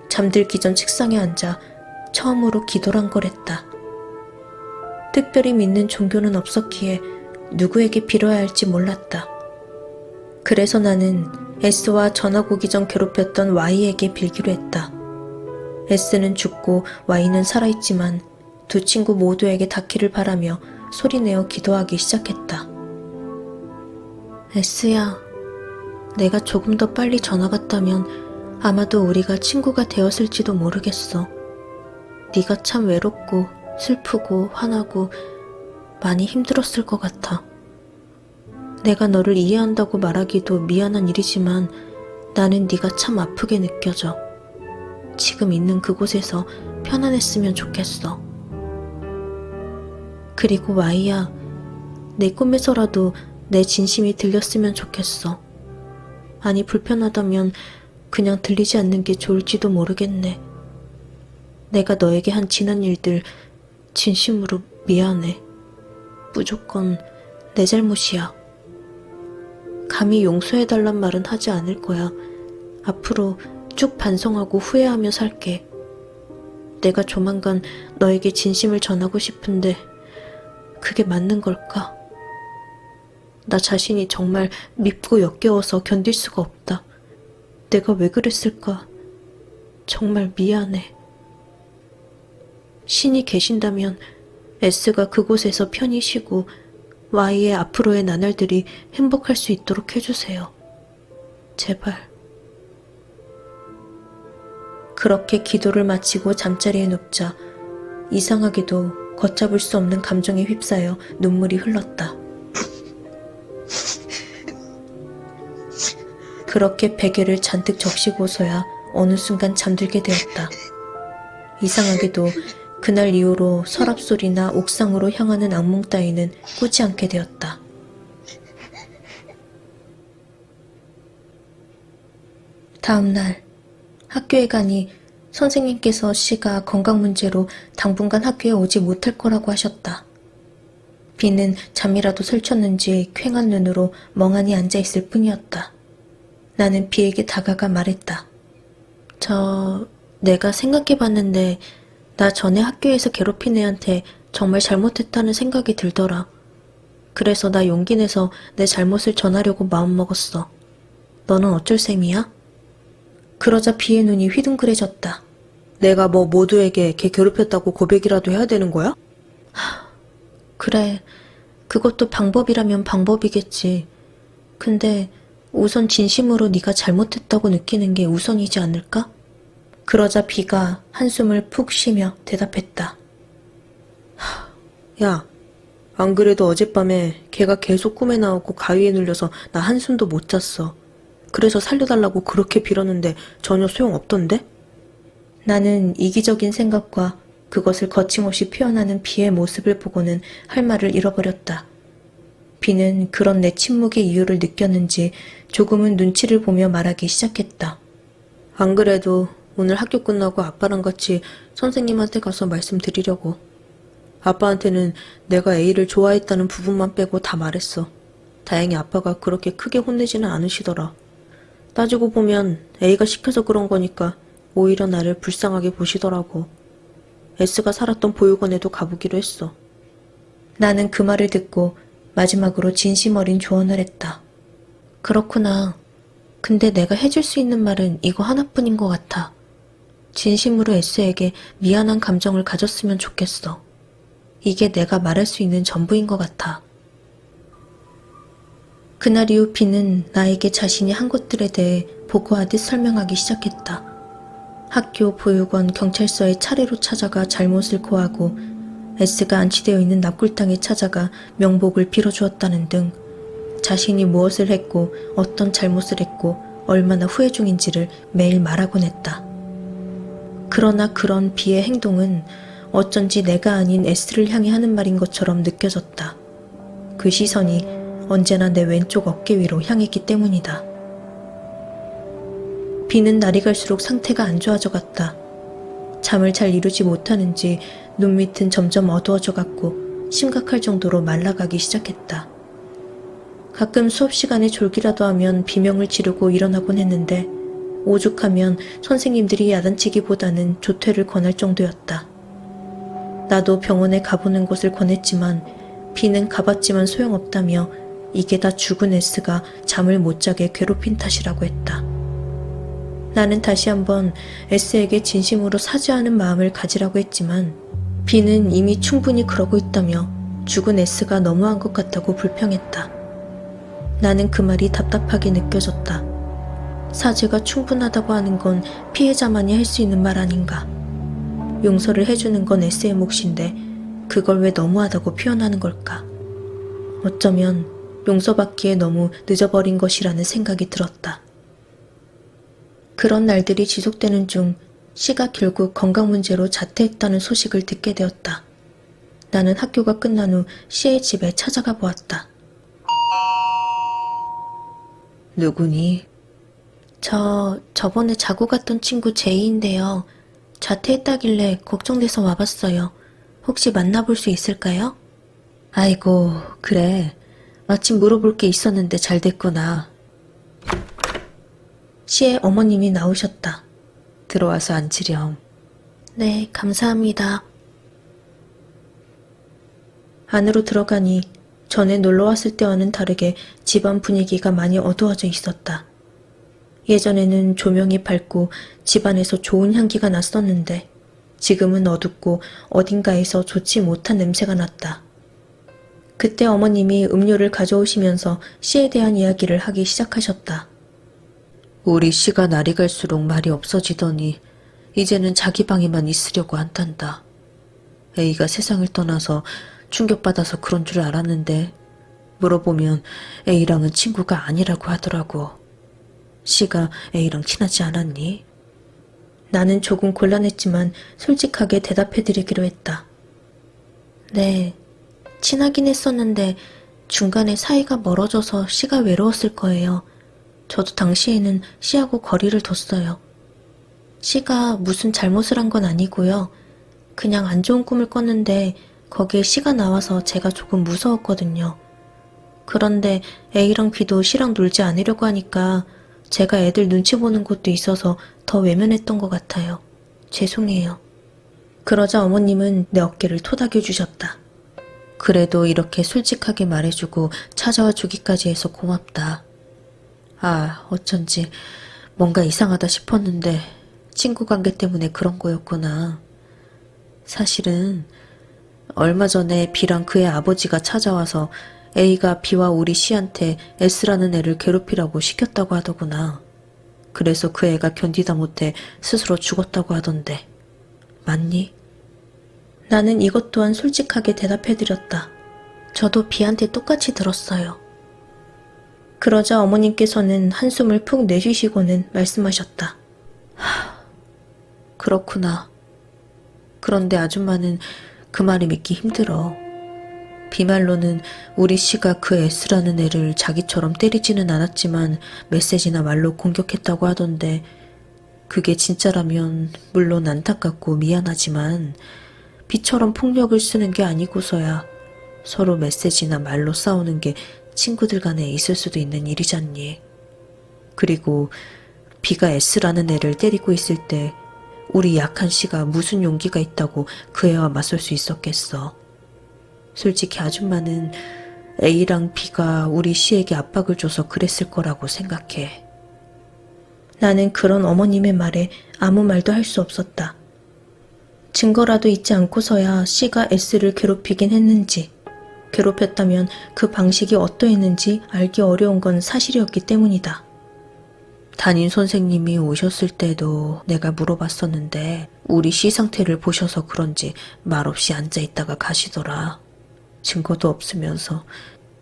잠들기 전 책상에 앉아 처음으로 기도를 한 거랬다. 특별히 믿는 종교는 없었기에 누구에게 빌어야 할지 몰랐다. 그래서 나는 S와 전학 오기 전 괴롭혔던 Y에게 빌기로 했다. S는 죽고 Y는 살아있지만 두 친구 모두에게 닿기를 바라며 소리내어 기도하기 시작했다. S야, 내가 조금 더 빨리 전화 갔다면 아마도 우리가 친구가 되었을지도 모르겠어. 네가 참 외롭고 슬프고 화나고 많이 힘들었을 것 같아. 내가 너를 이해한다고 말하기도 미안한 일이지만 나는 네가 참 아프게 느껴져. 지금 있는 그곳에서 편안했으면 좋겠어. 그리고 Y야, 내 꿈에서라도 내 진심이 들렸으면 좋겠어. 아니, 불편하다면 그냥 들리지 않는 게 좋을지도 모르겠네. 내가 너에게 한 지난 일들 진심으로 미안해. 무조건 내 잘못이야. 감히 용서해달란 말은 하지 않을 거야. 앞으로 쭉 반성하고 후회하며 살게. 내가 조만간 너에게 진심을 전하고 싶은데 그게 맞는 걸까? 나 자신이 정말 밉고 역겨워서 견딜 수가 없다. 내가 왜 그랬을까? 정말 미안해. 신이 계신다면 S가 그곳에서 편히 쉬고 Y의 앞으로의 나날들이 행복할 수 있도록 해주세요. 제발. 그렇게 기도를 마치고 잠자리에 눕자 이상하게도 걷잡을 수 없는 감정에 휩싸여 눈물이 흘렀다. 그렇게 베개를 잔뜩 적시고서야 어느 순간 잠들게 되었다. 이상하게도 그날 이후로 서랍소리나 옥상으로 향하는 악몽 따위는 꾸지 않게 되었다. 다음 날 학교에 가니 선생님께서 씨가 건강 문제로 당분간 학교에 오지 못할 거라고 하셨다. 비는 잠이라도 설쳤는지 퀭한 눈으로 멍하니 앉아있을 뿐이었다. 나는 비에게 다가가 말했다. 내가 생각해봤는데 나 전에 학교에서 괴롭힌 애한테 정말 잘못했다는 생각이 들더라. 그래서 나 용기 내서 내 잘못을 전하려고 마음먹었어. 너는 어쩔 셈이야? 그러자 비의 눈이 휘둥그레졌다. 내가 뭐 모두에게 걔 괴롭혔다고 고백이라도 해야 되는 거야? 그래, 그것도 방법이라면 방법이겠지. 근데 우선 진심으로 네가 잘못했다고 느끼는 게 우선이지 않을까? 그러자 비가 한숨을 푹 쉬며 대답했다. 야, 안 그래도 어젯밤에 걔가 계속 꿈에 나오고 가위에 눌려서 나 한숨도 못 잤어. 그래서 살려달라고 그렇게 빌었는데 전혀 소용없던데? 나는 이기적인 생각과 그것을 거침없이 표현하는 비의 모습을 보고는 할 말을 잃어버렸다. 비는 그런 내 침묵의 이유를 느꼈는지 조금은 눈치를 보며 말하기 시작했다. 안 그래도 오늘 학교 끝나고 아빠랑 같이 선생님한테 가서 말씀드리려고. 아빠한테는 내가 A를 좋아했다는 부분만 빼고 다 말했어. 다행히 아빠가 그렇게 크게 혼내지는 않으시더라. 따지고 보면 A가 시켜서 그런 거니까 오히려 나를 불쌍하게 보시더라고. S가 살았던 보육원에도 가보기로 했어. 나는 그 말을 듣고 마지막으로 진심 어린 조언을 했다. 그렇구나. 근데 내가 해줄 수 있는 말은 이거 하나뿐인 것 같아. 진심으로 S에게 미안한 감정을 가졌으면 좋겠어. 이게 내가 말할 수 있는 전부인 것 같아. 그날 이후 비는 나에게 자신이 한 것들에 대해 보고하듯 설명하기 시작했다. 학교, 보육원, 경찰서에 차례로 찾아가 잘못을 고하고 S가 안치되어 있는 납골당에 찾아가 명복을 빌어주었다는 등 자신이 무엇을 했고 어떤 잘못을 했고 얼마나 후회 중인지를 매일 말하곤 했다. 그러나 그런 비의 행동은 어쩐지 내가 아닌 S를 향해 하는 말인 것처럼 느껴졌다. 그 시선이 언제나 내 왼쪽 어깨 위로 향했기 때문이다. 비는 날이 갈수록 상태가 안 좋아져 갔다. 잠을 잘 이루지 못하는지 눈밑은 점점 어두워져 갔고 심각할 정도로 말라가기 시작했다. 가끔 수업 시간에 졸기라도 하면 비명을 지르고 일어나곤 했는데 오죽하면 선생님들이 야단치기보다는 조퇴를 권할 정도였다. 나도 병원에 가보는 것을 권했지만 비는 가봤지만 소용없다며 이게 다 죽은 S가 잠을 못 자게 괴롭힌 탓이라고 했다. 나는 다시 한번 S에게 진심으로 사죄하는 마음을 가지라고 했지만 B는 이미 충분히 그러고 있다며 죽은 S가 너무한 것 같다고 불평했다. 나는 그 말이 답답하게 느껴졌다. 사죄가 충분하다고 하는 건 피해자만이 할 수 있는 말 아닌가. 용서를 해주는 건 S의 몫인데 그걸 왜 너무하다고 표현하는 걸까? 어쩌면 용서받기에 너무 늦어버린 것이라는 생각이 들었다. 그런 날들이 지속되는 중 C가 결국 건강 문제로 자퇴했다는 소식을 듣게 되었다. 나는 학교가 끝난 후 C의 집에 찾아가 보았다. 누구니? 저번에 자고 갔던 친구 제이인데요. 자퇴했다길래 걱정돼서 와봤어요. 혹시 만나볼 수 있을까요? 아이고, 그래. 마침 물어볼 게 있었는데 잘 됐구나. C의 어머님이 나오셨다. 들어와서 앉으렴. 네, 감사합니다. 안으로 들어가니 전에 놀러왔을 때와는 다르게 집안 분위기가 많이 어두워져 있었다. 예전에는 조명이 밝고 집안에서 좋은 향기가 났었는데 지금은 어둡고 어딘가에서 좋지 못한 냄새가 났다. 그때 어머님이 음료를 가져오시면서 C에 대한 이야기를 하기 시작하셨다. 우리 C가 날이 갈수록 말이 없어지더니 이제는 자기 방에만 있으려고 한단다. A가 세상을 떠나서 충격받아서 그런 줄 알았는데 물어보면 A랑은 친구가 아니라고 하더라고. C가 A랑 친하지 않았니? 나는 조금 곤란했지만 솔직하게 대답해드리기로 했다. 네, 친하긴 했었는데 중간에 사이가 멀어져서 C가 외로웠을 거예요. 저도 당시에는 C하고 거리를 뒀어요. C가 무슨 잘못을 한 건 아니고요. 그냥 안 좋은 꿈을 꿨는데 거기에 C가 나와서 제가 조금 무서웠거든요. 그런데 A랑 B도 C랑 놀지 않으려고 하니까 제가 애들 눈치 보는 것도 있어서 더 외면했던 것 같아요. 죄송해요. 그러자 어머님은 내 어깨를 토닥여 주셨다. 그래도 이렇게 솔직하게 말해주고 찾아와 주기까지 해서 고맙다. 아, 어쩐지 뭔가 이상하다 싶었는데 친구 관계 때문에 그런 거였구나. 사실은 얼마 전에 B랑 그의 아버지가 찾아와서 A가 B와 우리 C한테 S라는 애를 괴롭히라고 시켰다고 하더구나. 그래서 그 애가 견디다 못해 스스로 죽었다고 하던데. 맞니? 나는 이것 또한 솔직하게 대답해드렸다. 저도 B한테 똑같이 들었어요. 그러자 어머님께서는 한숨을 푹 내쉬시고는 말씀하셨다. 그렇구나. 그런데 아줌마는 그 말이 믿기 힘들어. B 말로는 우리 C가 그 S라는 애를 자기처럼 때리지는 않았지만 메시지나 말로 공격했다고 하던데 그게 진짜라면 물론 안타깝고 미안하지만 B처럼 폭력을 쓰는 게 아니고서야 서로 메시지나 말로 싸우는 게 친구들 간에 있을 수도 있는 일이잖니. 그리고 B가 S라는 애를 때리고 있을 때 우리 약한 C가 무슨 용기가 있다고 그 애와 맞설 수 있었겠어. 솔직히 아줌마는 A랑 B가 우리 C에게 압박을 줘서 그랬을 거라고 생각해. 나는 그런 어머님의 말에 아무 말도 할 수 없었다. 증거라도 있지 않고서야 C가 S를 괴롭히긴 했는지, 괴롭혔다면 그 방식이 어떠했는지 알기 어려운 건 사실이었기 때문이다. 담임 선생님이 오셨을 때도 내가 물어봤었는데 우리 C 상태를 보셔서 그런지 말없이 앉아있다가 가시더라. 증거도 없으면서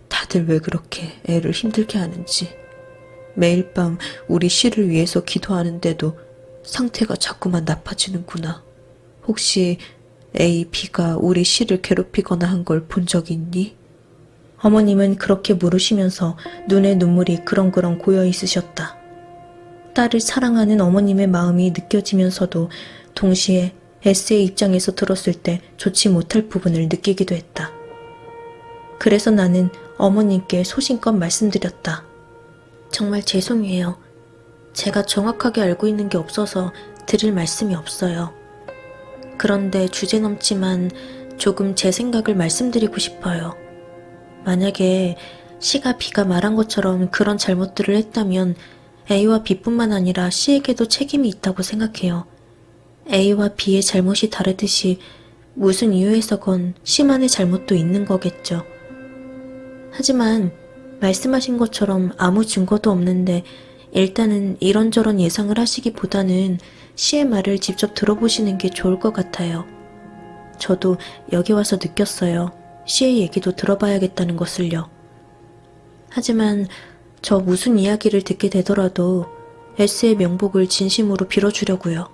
다들 왜 그렇게 애를 힘들게 하는지. 매일 밤 우리 C를 위해서 기도하는데도 상태가 자꾸만 나빠지는구나. 혹시 A, B가 우리 C를 괴롭히거나 한 걸 본 적 있니? 어머님은 그렇게 물으시면서 눈에 눈물이 그렁그렁 고여 있으셨다. 딸을 사랑하는 어머님의 마음이 느껴지면서도 동시에 S의 입장에서 들었을 때 좋지 못할 부분을 느끼기도 했다. 그래서 나는 어머님께 소신껏 말씀드렸다. 정말 죄송해요. 제가 정확하게 알고 있는 게 없어서 드릴 말씀이 없어요. 그런데 주제넘지만 조금 제 생각을 말씀드리고 싶어요. 만약에 C가 B가 말한 것처럼 그런 잘못들을 했다면 A와 B뿐만 아니라 C에게도 책임이 있다고 생각해요. A와 B의 잘못이 다르듯이 무슨 이유에서건 C만의 잘못도 있는 거겠죠. 하지만 말씀하신 것처럼 아무 증거도 없는데 일단은 이런저런 예상을 하시기보다는 C의 말을 직접 들어보시는 게 좋을 것 같아요. 저도 여기 와서 느꼈어요. C의 얘기도 들어봐야겠다는 것을요. 하지만 저 무슨 이야기를 듣게 되더라도 S의 명복을 진심으로 빌어주려고요.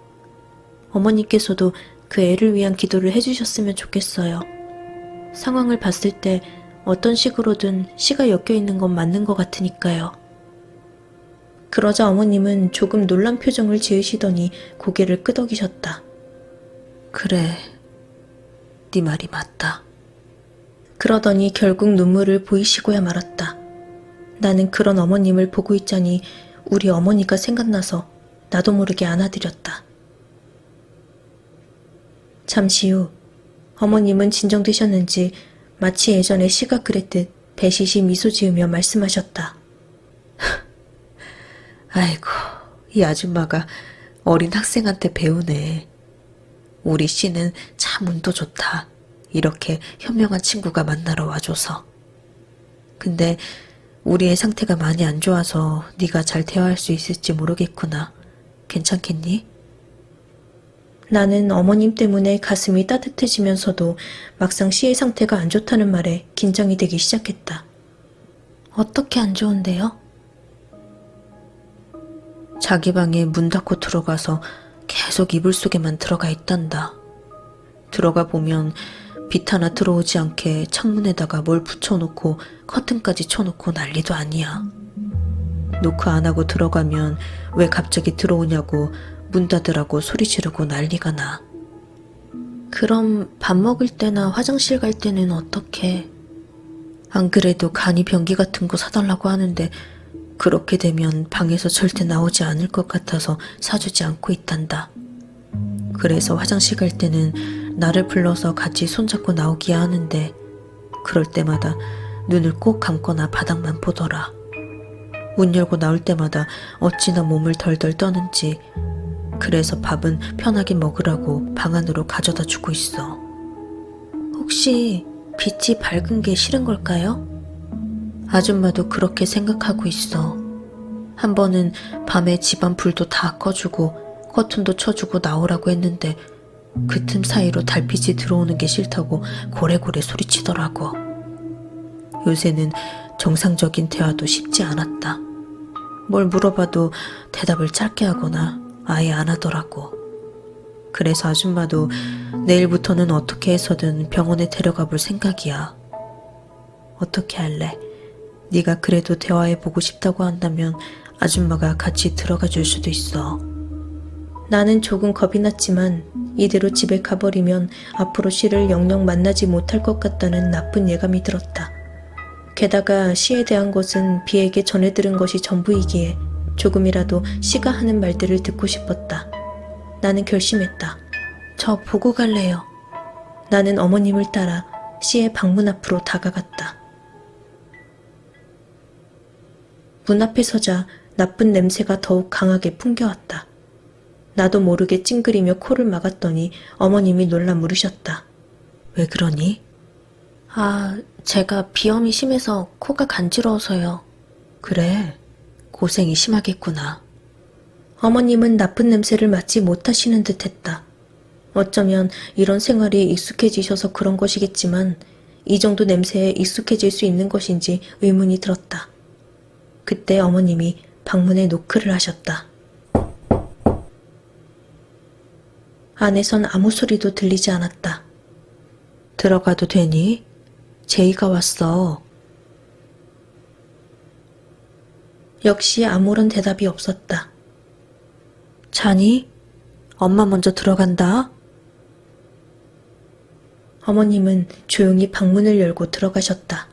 어머니께서도 그 애를 위한 기도를 해주셨으면 좋겠어요. 상황을 봤을 때 어떤 식으로든 C가 엮여있는 건 맞는 것 같으니까요. 그러자 어머님은 조금 놀란 표정을 지으시더니 고개를 끄덕이셨다. 그래, 네 말이 맞다. 그러더니 결국 눈물을 보이시고야 말았다. 나는 그런 어머님을 보고 있자니 우리 어머니가 생각나서 나도 모르게 안아드렸다. 잠시 후 어머님은 진정되셨는지 마치 예전에 C가 그랬듯 배시시 미소 지으며 말씀하셨다. 아이고, 이 아줌마가 어린 학생한테 배우네. 우리 씨는 참 운도 좋다. 이렇게 현명한 친구가 만나러 와줘서. 근데 우리의 상태가 많이 안 좋아서 네가 잘 대화할 수 있을지 모르겠구나. 괜찮겠니? 나는 어머님 때문에 가슴이 따뜻해지면서도 막상 C의 상태가 안 좋다는 말에 긴장이 되기 시작했다. 어떻게 안 좋은데요? 자기 방에 문 닫고 들어가서 계속 이불 속에만 들어가 있단다. 들어가 보면 빛 하나 들어오지 않게 창문에다가 뭘 붙여놓고 커튼까지 쳐놓고 난리도 아니야. 노크 안 하고 들어가면 왜 갑자기 들어오냐고 문 닫으라고 소리 지르고 난리가 나. 그럼 밥 먹을 때나 화장실 갈 때는 어떻게? 안 그래도 간이 변기 같은 거 사달라고 하는데 그렇게 되면 방에서 절대 나오지 않을 것 같아서 사주지 않고 있단다. 그래서 화장실 갈 때는 나를 불러서 같이 손잡고 나오기야 하는데 그럴 때마다 눈을 꼭 감거나 바닥만 보더라. 문 열고 나올 때마다 어찌나 몸을 덜덜 떠는지. 그래서 밥은 편하게 먹으라고 방 안으로 가져다 주고 있어. 혹시 빛이 밝은 게 싫은 걸까요? 아줌마도 그렇게 생각하고 있어. 한 번은 밤에 집안 불도 다 꺼주고 커튼도 쳐주고 나오라고 했는데 그 틈 사이로 달빛이 들어오는 게 싫다고 고래고래 소리치더라고. 요새는 정상적인 대화도 쉽지 않았다. 뭘 물어봐도 대답을 짧게 하거나 아예 안 하더라고. 그래서 아줌마도 내일부터는 어떻게 해서든 병원에 데려가 볼 생각이야. 어떻게 할래? 네가 그래도 대화해보고 싶다고 한다면 아줌마가 같이 들어가 줄 수도 있어. 나는 조금 겁이 났지만 이대로 집에 가버리면 앞으로 C를 영영 만나지 못할 것 같다는 나쁜 예감이 들었다. 게다가 C에 대한 것은 B에게 전해 들은 것이 전부이기에 조금이라도 C가 하는 말들을 듣고 싶었다. 나는 결심했다. 저 보고 갈래요. 나는 어머님을 따라 C의 방문 앞으로 다가갔다. 문 앞에 서자 나쁜 냄새가 더욱 강하게 풍겨왔다. 나도 모르게 찡그리며 코를 막았더니 어머님이 놀라 물으셨다. 왜 그러니? 제가 비염이 심해서 코가 간지러워서요. 그래, 고생이 심하겠구나. 어머님은 나쁜 냄새를 맡지 못하시는 듯 했다. 어쩌면 이런 생활이 익숙해지셔서 그런 것이겠지만 이 정도 냄새에 익숙해질 수 있는 것인지 의문이 들었다. 그때 어머님이 방문에 노크를 하셨다. 안에선 아무 소리도 들리지 않았다. 들어가도 되니? 제이가 왔어. 역시 아무런 대답이 없었다. 자니? 엄마 먼저 들어간다. 어머님은 조용히 방문을 열고 들어가셨다.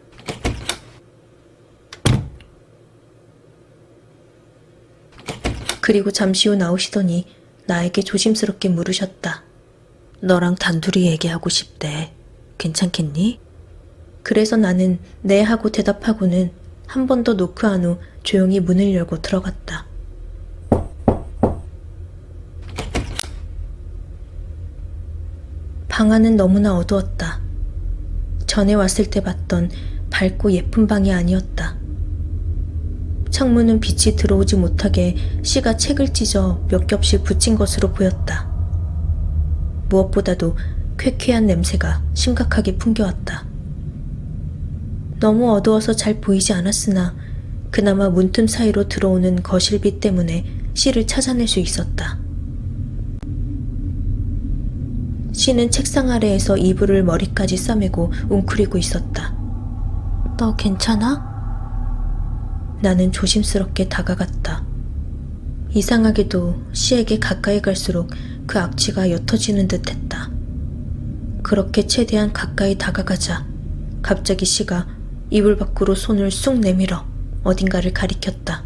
그리고 잠시 후 나오시더니 나에게 조심스럽게 물으셨다. 너랑 단둘이 얘기하고 싶대. 괜찮겠니? 그래서 나는 네 하고 대답하고는 한 번 더 노크한 후 조용히 문을 열고 들어갔다. 방 안은 너무나 어두웠다. 전에 왔을 때 봤던 밝고 예쁜 방이 아니었다. 창문은 빛이 들어오지 못하게 씨가 책을 찢어 몇 겹씩 붙인 것으로 보였다. 무엇보다도 쾌쾌한 냄새가 심각하게 풍겨왔다. 너무 어두워서 잘 보이지 않았으나 그나마 문틈 사이로 들어오는 거실빛 때문에 씨를 찾아낼 수 있었다. 씨는 책상 아래에서 이불을 머리까지 싸매고 웅크리고 있었다. 너 괜찮아? 나는 조심스럽게 다가갔다. 이상하게도 씨에게 가까이 갈수록 그 악취가 옅어지는 듯 했다. 그렇게 최대한 가까이 다가가자 갑자기 씨가 이불 밖으로 손을 쑥 내밀어 어딘가를 가리켰다.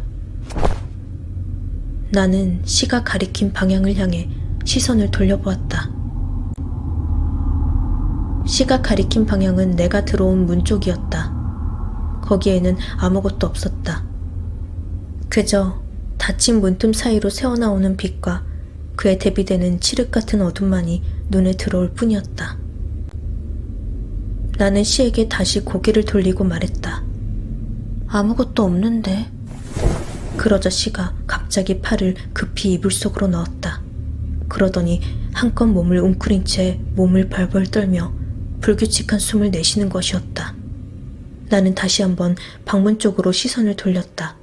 나는 씨가 가리킨 방향을 향해 시선을 돌려보았다. 씨가 가리킨 방향은 내가 들어온 문 쪽이었다. 거기에는 아무것도 없었다. 그저 닫힌 문틈 사이로 새어나오는 빛과 그에 대비되는 칠흑 같은 어둠만이 눈에 들어올 뿐이었다. 나는 씨에게 다시 고개를 돌리고 말했다. 아무것도 없는데. 그러자 씨가 갑자기 팔을 급히 이불 속으로 넣었다. 그러더니 한껏 몸을 웅크린 채 몸을 벌벌 떨며 불규칙한 숨을 내쉬는 것이었다. 나는 다시 한번 방문 쪽으로 시선을 돌렸다.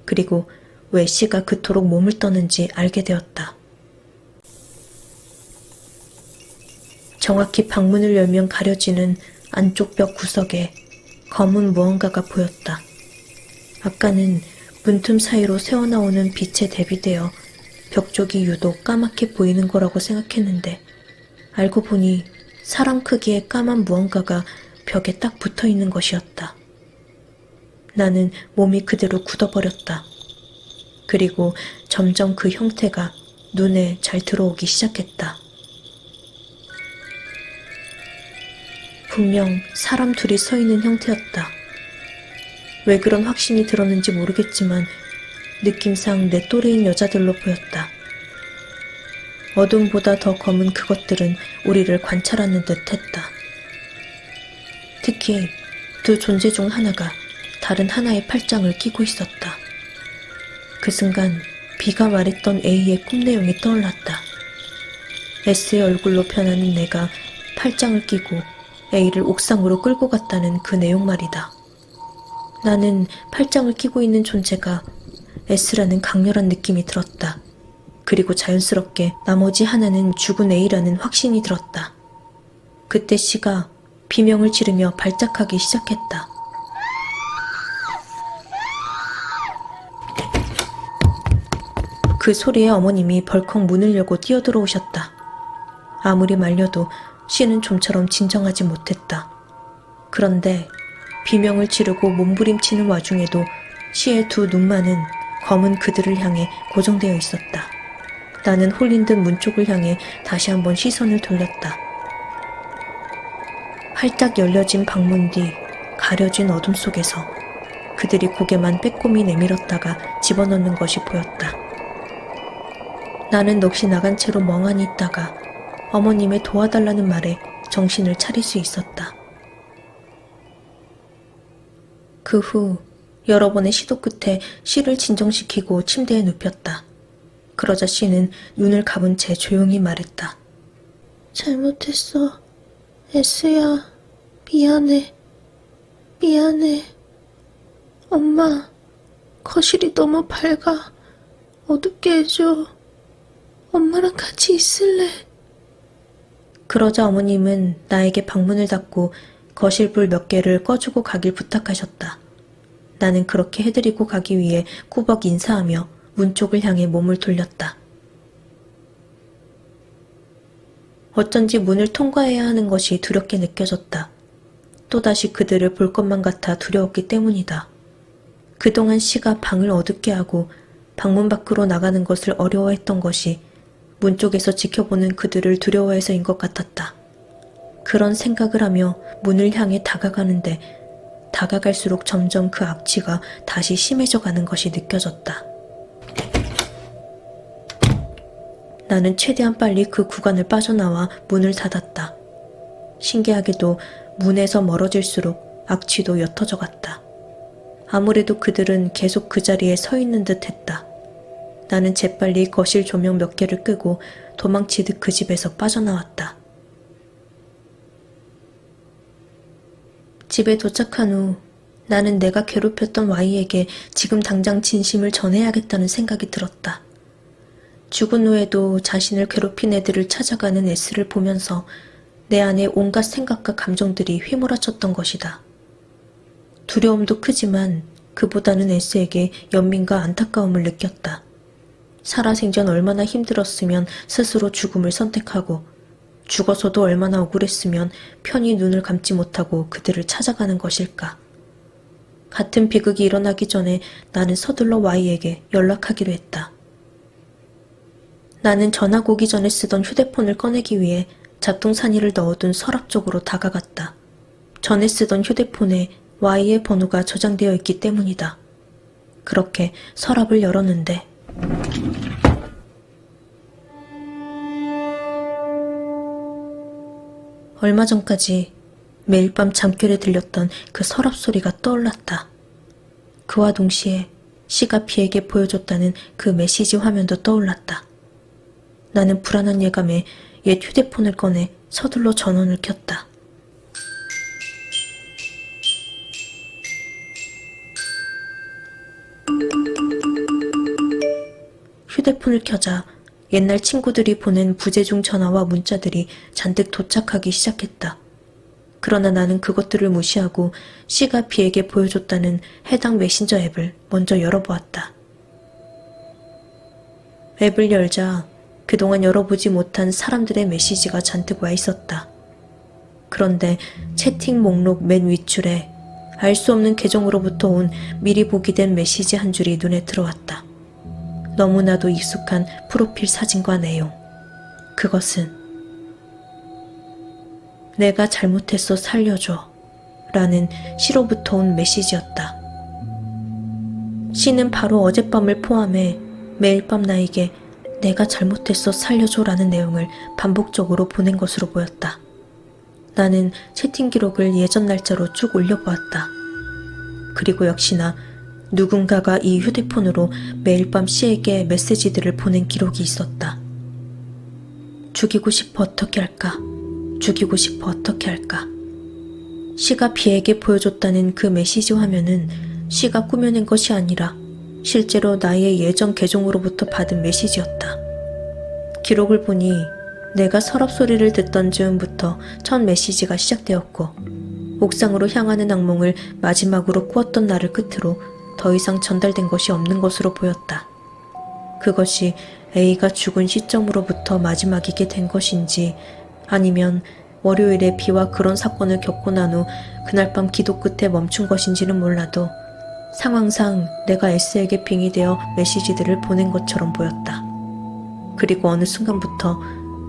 그리고 왜 씨가 그토록 몸을 떠는지 알게 되었다. 정확히 방문을 열면 가려지는 안쪽 벽 구석에 검은 무언가가 보였다. 아까는 문틈 사이로 새어나오는 빛에 대비되어 벽 쪽이 유독 까맣게 보이는 거라고 생각했는데 알고 보니 사람 크기의 까만 무언가가 벽에 딱 붙어 있는 것이었다. 나는 몸이 그대로 굳어버렸다. 그리고 점점 그 형태가 눈에 잘 들어오기 시작했다. 분명 사람 둘이 서 있는 형태였다. 왜 그런 확신이 들었는지 모르겠지만 느낌상 내 또래인 여자들로 보였다. 어둠보다 더 검은 그것들은 우리를 관찰하는 듯 했다. 특히 두 존재 중 하나가 다른 하나의 팔짱을 끼고 있었다. 그 순간 B가 말했던 A의 꿈 내용이 떠올랐다. S의 얼굴로 변하는 내가 팔짱을 끼고 A를 옥상으로 끌고 갔다는 그 내용 말이다. 나는 팔짱을 끼고 있는 존재가 S라는 강렬한 느낌이 들었다. 그리고 자연스럽게 나머지 하나는 죽은 A라는 확신이 들었다. 그때 C가 비명을 지르며 발작하기 시작했다. 그 소리에 어머님이 벌컥 문을 열고 뛰어들어오셨다. 아무리 말려도 C는 좀처럼 진정하지 못했다. 그런데 비명을 지르고 몸부림치는 와중에도 C의 두 눈만은 검은 그들을 향해 고정되어 있었다. 나는 홀린 듯 문 쪽을 향해 다시 한번 시선을 돌렸다. 활짝 열려진 방문 뒤 가려진 어둠 속에서 그들이 고개만 빼꼼히 내밀었다가 집어넣는 것이 보였다. 나는 넋이 나간 채로 멍하니 있다가 어머님의 도와달라는 말에 정신을 차릴 수 있었다. 그 후 여러 번의 시도 끝에 C를 진정시키고 침대에 눕혔다. 그러자 C는 눈을 감은 채 조용히 말했다. 잘못했어. S야, 미안해. 미안해. 엄마, 거실이 너무 밝아. 어둡게 해줘. 엄마랑 같이 있을래. 그러자 어머님은 나에게 방문을 닫고 거실 불 몇 개를 꺼주고 가길 부탁하셨다. 나는 그렇게 해드리고 가기 위해 꾸벅 인사하며 문 쪽을 향해 몸을 돌렸다. 어쩐지 문을 통과해야 하는 것이 두렵게 느껴졌다. 또다시 그들을 볼 것만 같아 두려웠기 때문이다. 그동안 C가 방을 어둡게 하고 방문 밖으로 나가는 것을 어려워했던 것이 문 쪽에서 지켜보는 그들을 두려워해서인 것 같았다. 그런 생각을 하며 문을 향해 다가가는데 다가갈수록 점점 그 악취가 다시 심해져 가는 것이 느껴졌다. 나는 최대한 빨리 그 구간을 빠져나와 문을 닫았다. 신기하게도 문에서 멀어질수록 악취도 옅어져 갔다. 아무래도 그들은 계속 그 자리에 서 있는 듯 했다. 나는 재빨리 거실 조명 몇 개를 끄고 도망치듯 그 집에서 빠져나왔다. 집에 도착한 후 나는 내가 괴롭혔던 Y에게 지금 당장 진심을 전해야겠다는 생각이 들었다. 죽은 후에도 자신을 괴롭힌 애들을 찾아가는 S를 보면서 내 안에 온갖 생각과 감정들이 휘몰아쳤던 것이다. 두려움도 크지만 그보다는 S에게 연민과 안타까움을 느꼈다. 살아생전 얼마나 힘들었으면 스스로 죽음을 선택하고 죽어서도 얼마나 억울했으면 편히 눈을 감지 못하고 그들을 찾아가는 것일까. 같은 비극이 일어나기 전에 나는 서둘러 Y에게 연락하기로 했다. 나는 전학 오기 전에 쓰던 휴대폰을 꺼내기 위해 잡동사니를 넣어둔 서랍 쪽으로 다가갔다. 전에 쓰던 휴대폰에 Y의 번호가 저장되어 있기 때문이다. 그렇게 서랍을 열었는데 얼마 전까지 매일 밤 잠결에 들렸던 그 서랍 소리가 떠올랐다. 그와 동시에 씨가 비에게 보여줬다는 그 메시지 화면도 떠올랐다. 나는 불안한 예감에 옛 휴대폰을 꺼내 서둘러 전원을 켰다. 휴대폰을 켜자 옛날 친구들이 보낸 부재중 전화와 문자들이 잔뜩 도착하기 시작했다. 그러나 나는 그것들을 무시하고 씨가 비에게 보여줬다는 해당 메신저 앱을 먼저 열어보았다. 앱을 열자 그동안 열어보지 못한 사람들의 메시지가 잔뜩 와 있었다. 그런데 채팅 목록 맨 윗줄에 알 수 없는 계정으로부터 온 미리 보기된 메시지 한 줄이 눈에 들어왔다. 너무나도 익숙한 프로필 사진과 내용. 그것은 내가 잘못했어 살려줘 라는 씨로부터 온 메시지였다. 씨는 바로 어젯밤을 포함해 매일 밤 나에게 내가 잘못했어 살려줘 라는 내용을 반복적으로 보낸 것으로 보였다. 나는 채팅 기록을 예전 날짜로 쭉 올려보았다. 그리고 역시나 누군가가 이 휴대폰으로 매일 밤 씨에게 메시지들을 보낸 기록이 있었다. 죽이고 싶어 어떻게 할까? 죽이고 싶어 어떻게 할까? 씨가 비에게 보여줬다는 그 메시지 화면은 씨가 꾸며낸 것이 아니라 실제로 나의 예전 계정으로부터 받은 메시지였다. 기록을 보니 내가 서랍 소리를 듣던 즈음부터 첫 메시지가 시작되었고 옥상으로 향하는 악몽을 마지막으로 꾸었던 날을 끝으로 더 이상 전달된 것이 없는 것으로 보였다. 그것이 A가 죽은 시점으로부터 마지막이게 된 것인지 아니면 월요일에 비와 그런 사건을 겪고 난 후 그날 밤 기도 끝에 멈춘 것인지는 몰라도 상황상 내가 S에게 빙의되어 메시지들을 보낸 것처럼 보였다. 그리고 어느 순간부터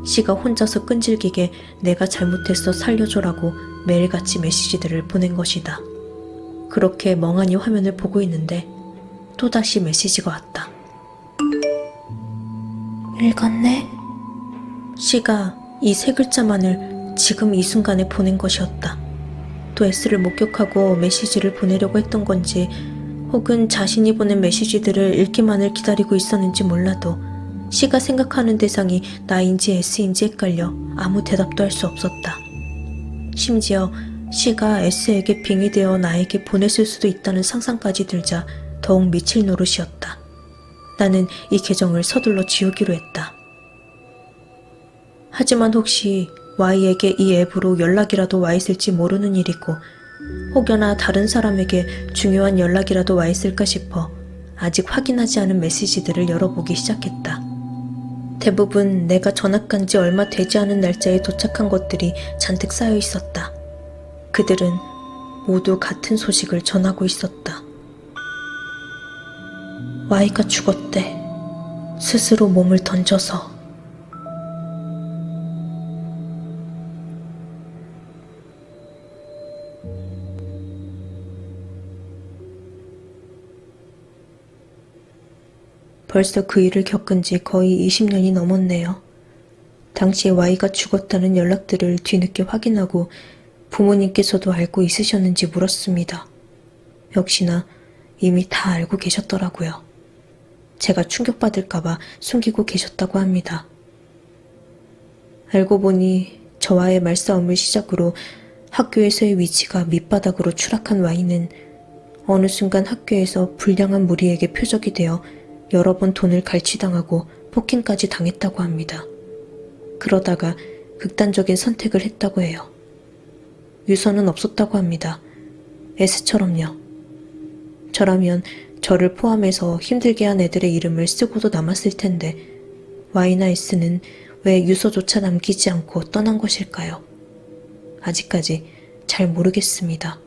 C가 혼자서 끈질기게 내가 잘못했어 살려줘라고 매일같이 메시지들을 보낸 것이다. 그렇게 멍하니 화면을 보고 있는데 또다시 메시지가 왔다. 읽었네? C가 이 세 글자만을 지금 이 순간에 보낸 것이었다. 또 S를 목격하고 메시지를 보내려고 했던 건지 혹은 자신이 보낸 메시지들을 읽기만을 기다리고 있었는지 몰라도 C가 생각하는 대상이 나인지 S인지 헷갈려 아무 대답도 할 수 없었다. 심지어 C가 S에게 빙의되어 나에게 보냈을 수도 있다는 상상까지 들자 더욱 미칠 노릇이었다. 나는 이 계정을 서둘러 지우기로 했다. 하지만 혹시 Y에게 이 앱으로 연락이라도 와 있을지 모르는 일이고 혹여나 다른 사람에게 중요한 연락이라도 와 있을까 싶어 아직 확인하지 않은 메시지들을 열어보기 시작했다. 대부분 내가 전학 간 지 얼마 되지 않은 날짜에 도착한 것들이 잔뜩 쌓여 있었다. 그들은 모두 같은 소식을 전하고 있었다. Y가 죽었대. 스스로 몸을 던져서. 벌써 그 일을 겪은 지 거의 20년이 넘었네요. 당시에 Y가 죽었다는 연락들을 뒤늦게 확인하고 부모님께서도 알고 있으셨는지 물었습니다. 역시나 이미 다 알고 계셨더라고요. 제가 충격받을까봐 숨기고 계셨다고 합니다. 알고 보니 저와의 말싸움을 시작으로 학교에서의 위치가 밑바닥으로 추락한 Y는 어느 순간 학교에서 불량한 무리에게 표적이 되어 여러 번 돈을 갈취당하고 폭행까지 당했다고 합니다. 그러다가 극단적인 선택을 했다고 해요. 유서는 없었다고 합니다. S처럼요. 저라면 저를 포함해서 힘들게 한 애들의 이름을 쓰고도 남았을 텐데 Y나 S는 왜 유서조차 남기지 않고 떠난 것일까요? 아직까지 잘 모르겠습니다.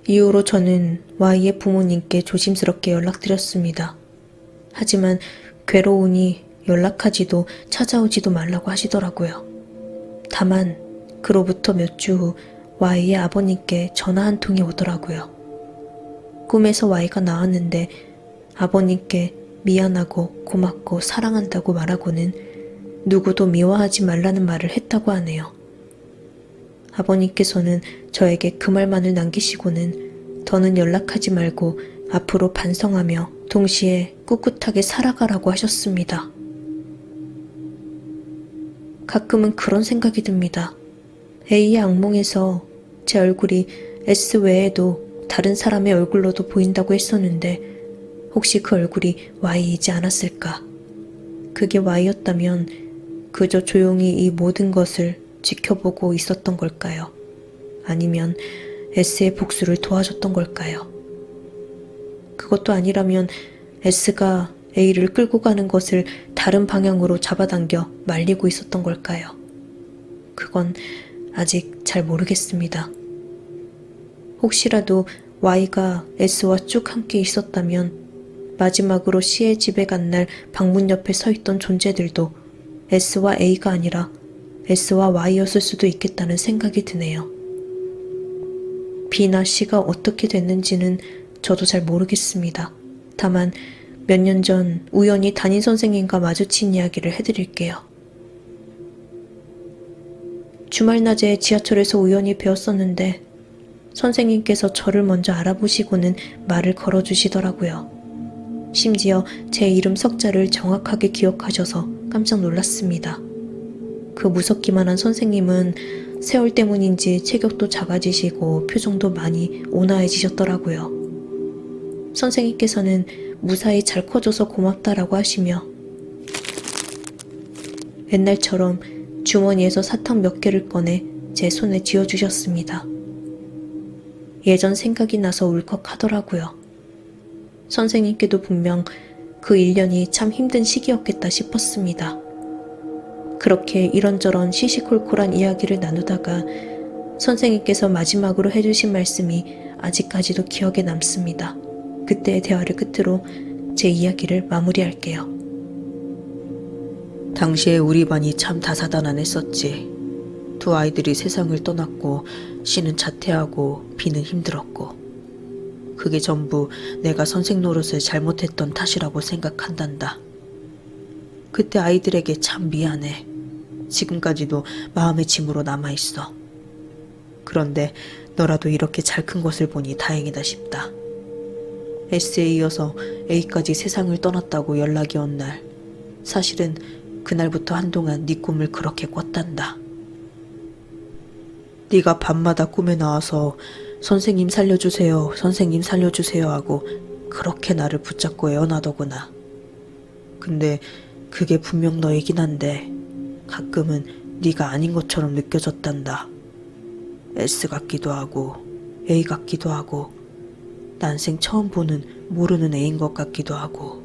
이후로 저는 Y의 부모님께 조심스럽게 연락드렸습니다. 하지만 괴로우니 연락하지도 찾아오지도 말라고 하시더라고요. 다만 그로부터 몇 주 후 Y의 아버님께 전화 한 통이 오더라고요. 꿈에서 Y가 나왔는데 아버님께 미안하고 고맙고 사랑한다고 말하고는 누구도 미워하지 말라는 말을 했다고 하네요. 아버님께서는 저에게 그 말만을 남기시고는 더는 연락하지 말고 앞으로 반성하며 동시에 꿋꿋하게 살아가라고 하셨습니다. 가끔은 그런 생각이 듭니다. A의 악몽에서 제 얼굴이 S 외에도 다른 사람의 얼굴로도 보인다고 했었는데 혹시 그 얼굴이 Y이지 않았을까? 그게 Y였다면 그저 조용히 이 모든 것을 지켜보고 있었던 걸까요? 아니면 S의 복수를 도와줬던 걸까요? 그것도 아니라면 S가 A를 끌고 가는 것을 다른 방향으로 잡아당겨 말리고 있었던 걸까요? 그건 아직 잘 모르겠습니다. 혹시라도 Y가 S와 쭉 함께 있었다면 마지막으로 C의 집에 간 날 방문 옆에 서 있던 존재들도 S와 A가 아니라 S와 Y였을 수도 있겠다는 생각이 드네요. B나 C가 어떻게 됐는지는 저도 잘 모르겠습니다. 다만 몇 년 전 우연히 담임 선생님과 마주친 이야기를 해드릴게요. 주말낮에 지하철에서 우연히 배웠었는데 선생님께서 저를 먼저 알아보시고는 말을 걸어주시더라고요. 심지어 제 이름 석자를 정확하게 기억하셔서 깜짝 놀랐습니다. 그 무섭기만 한 선생님은 세월 때문인지 체격도 작아지시고 표정도 많이 온화해지셨더라고요. 선생님께서는 무사히 잘 커져서 고맙다라고 하시며 옛날처럼 주머니에서 사탕 몇 개를 꺼내 제 손에 쥐어주셨습니다. 예전 생각이 나서 울컥하더라고요. 선생님께도 분명 그 1년이 참 힘든 시기였겠다 싶었습니다. 그렇게 이런저런 시시콜콜한 이야기를 나누다가 선생님께서 마지막으로 해주신 말씀이 아직까지도 기억에 남습니다. 그때의 대화를 끝으로 제 이야기를 마무리할게요. 당시에 우리 반이 참 다사다난했었지. 두 아이들이 세상을 떠났고 C는 자퇴하고 B는 힘들었고 그게 전부 내가 선생 노릇을 잘못했던 탓이라고 생각한단다. 그때 아이들에게 참 미안해. 지금까지도 마음의 짐으로 남아있어. 그런데 너라도 이렇게 잘 큰 것을 보니 다행이다 싶다. S에 이어서 A까지 세상을 떠났다고 연락이 온 날, 사실은 그날부터 한동안 네 꿈을 그렇게 꿨단다. 네가 밤마다 꿈에 나와서 선생님 살려주세요, 선생님 살려주세요 하고 그렇게 나를 붙잡고 애원하더구나. 근데 그게 분명 너이긴 한데 가끔은 네가 아닌 것처럼 느껴졌단다. S 같기도 하고 A 같기도 하고 난생 처음 보는 모르는 애인 것 같기도 하고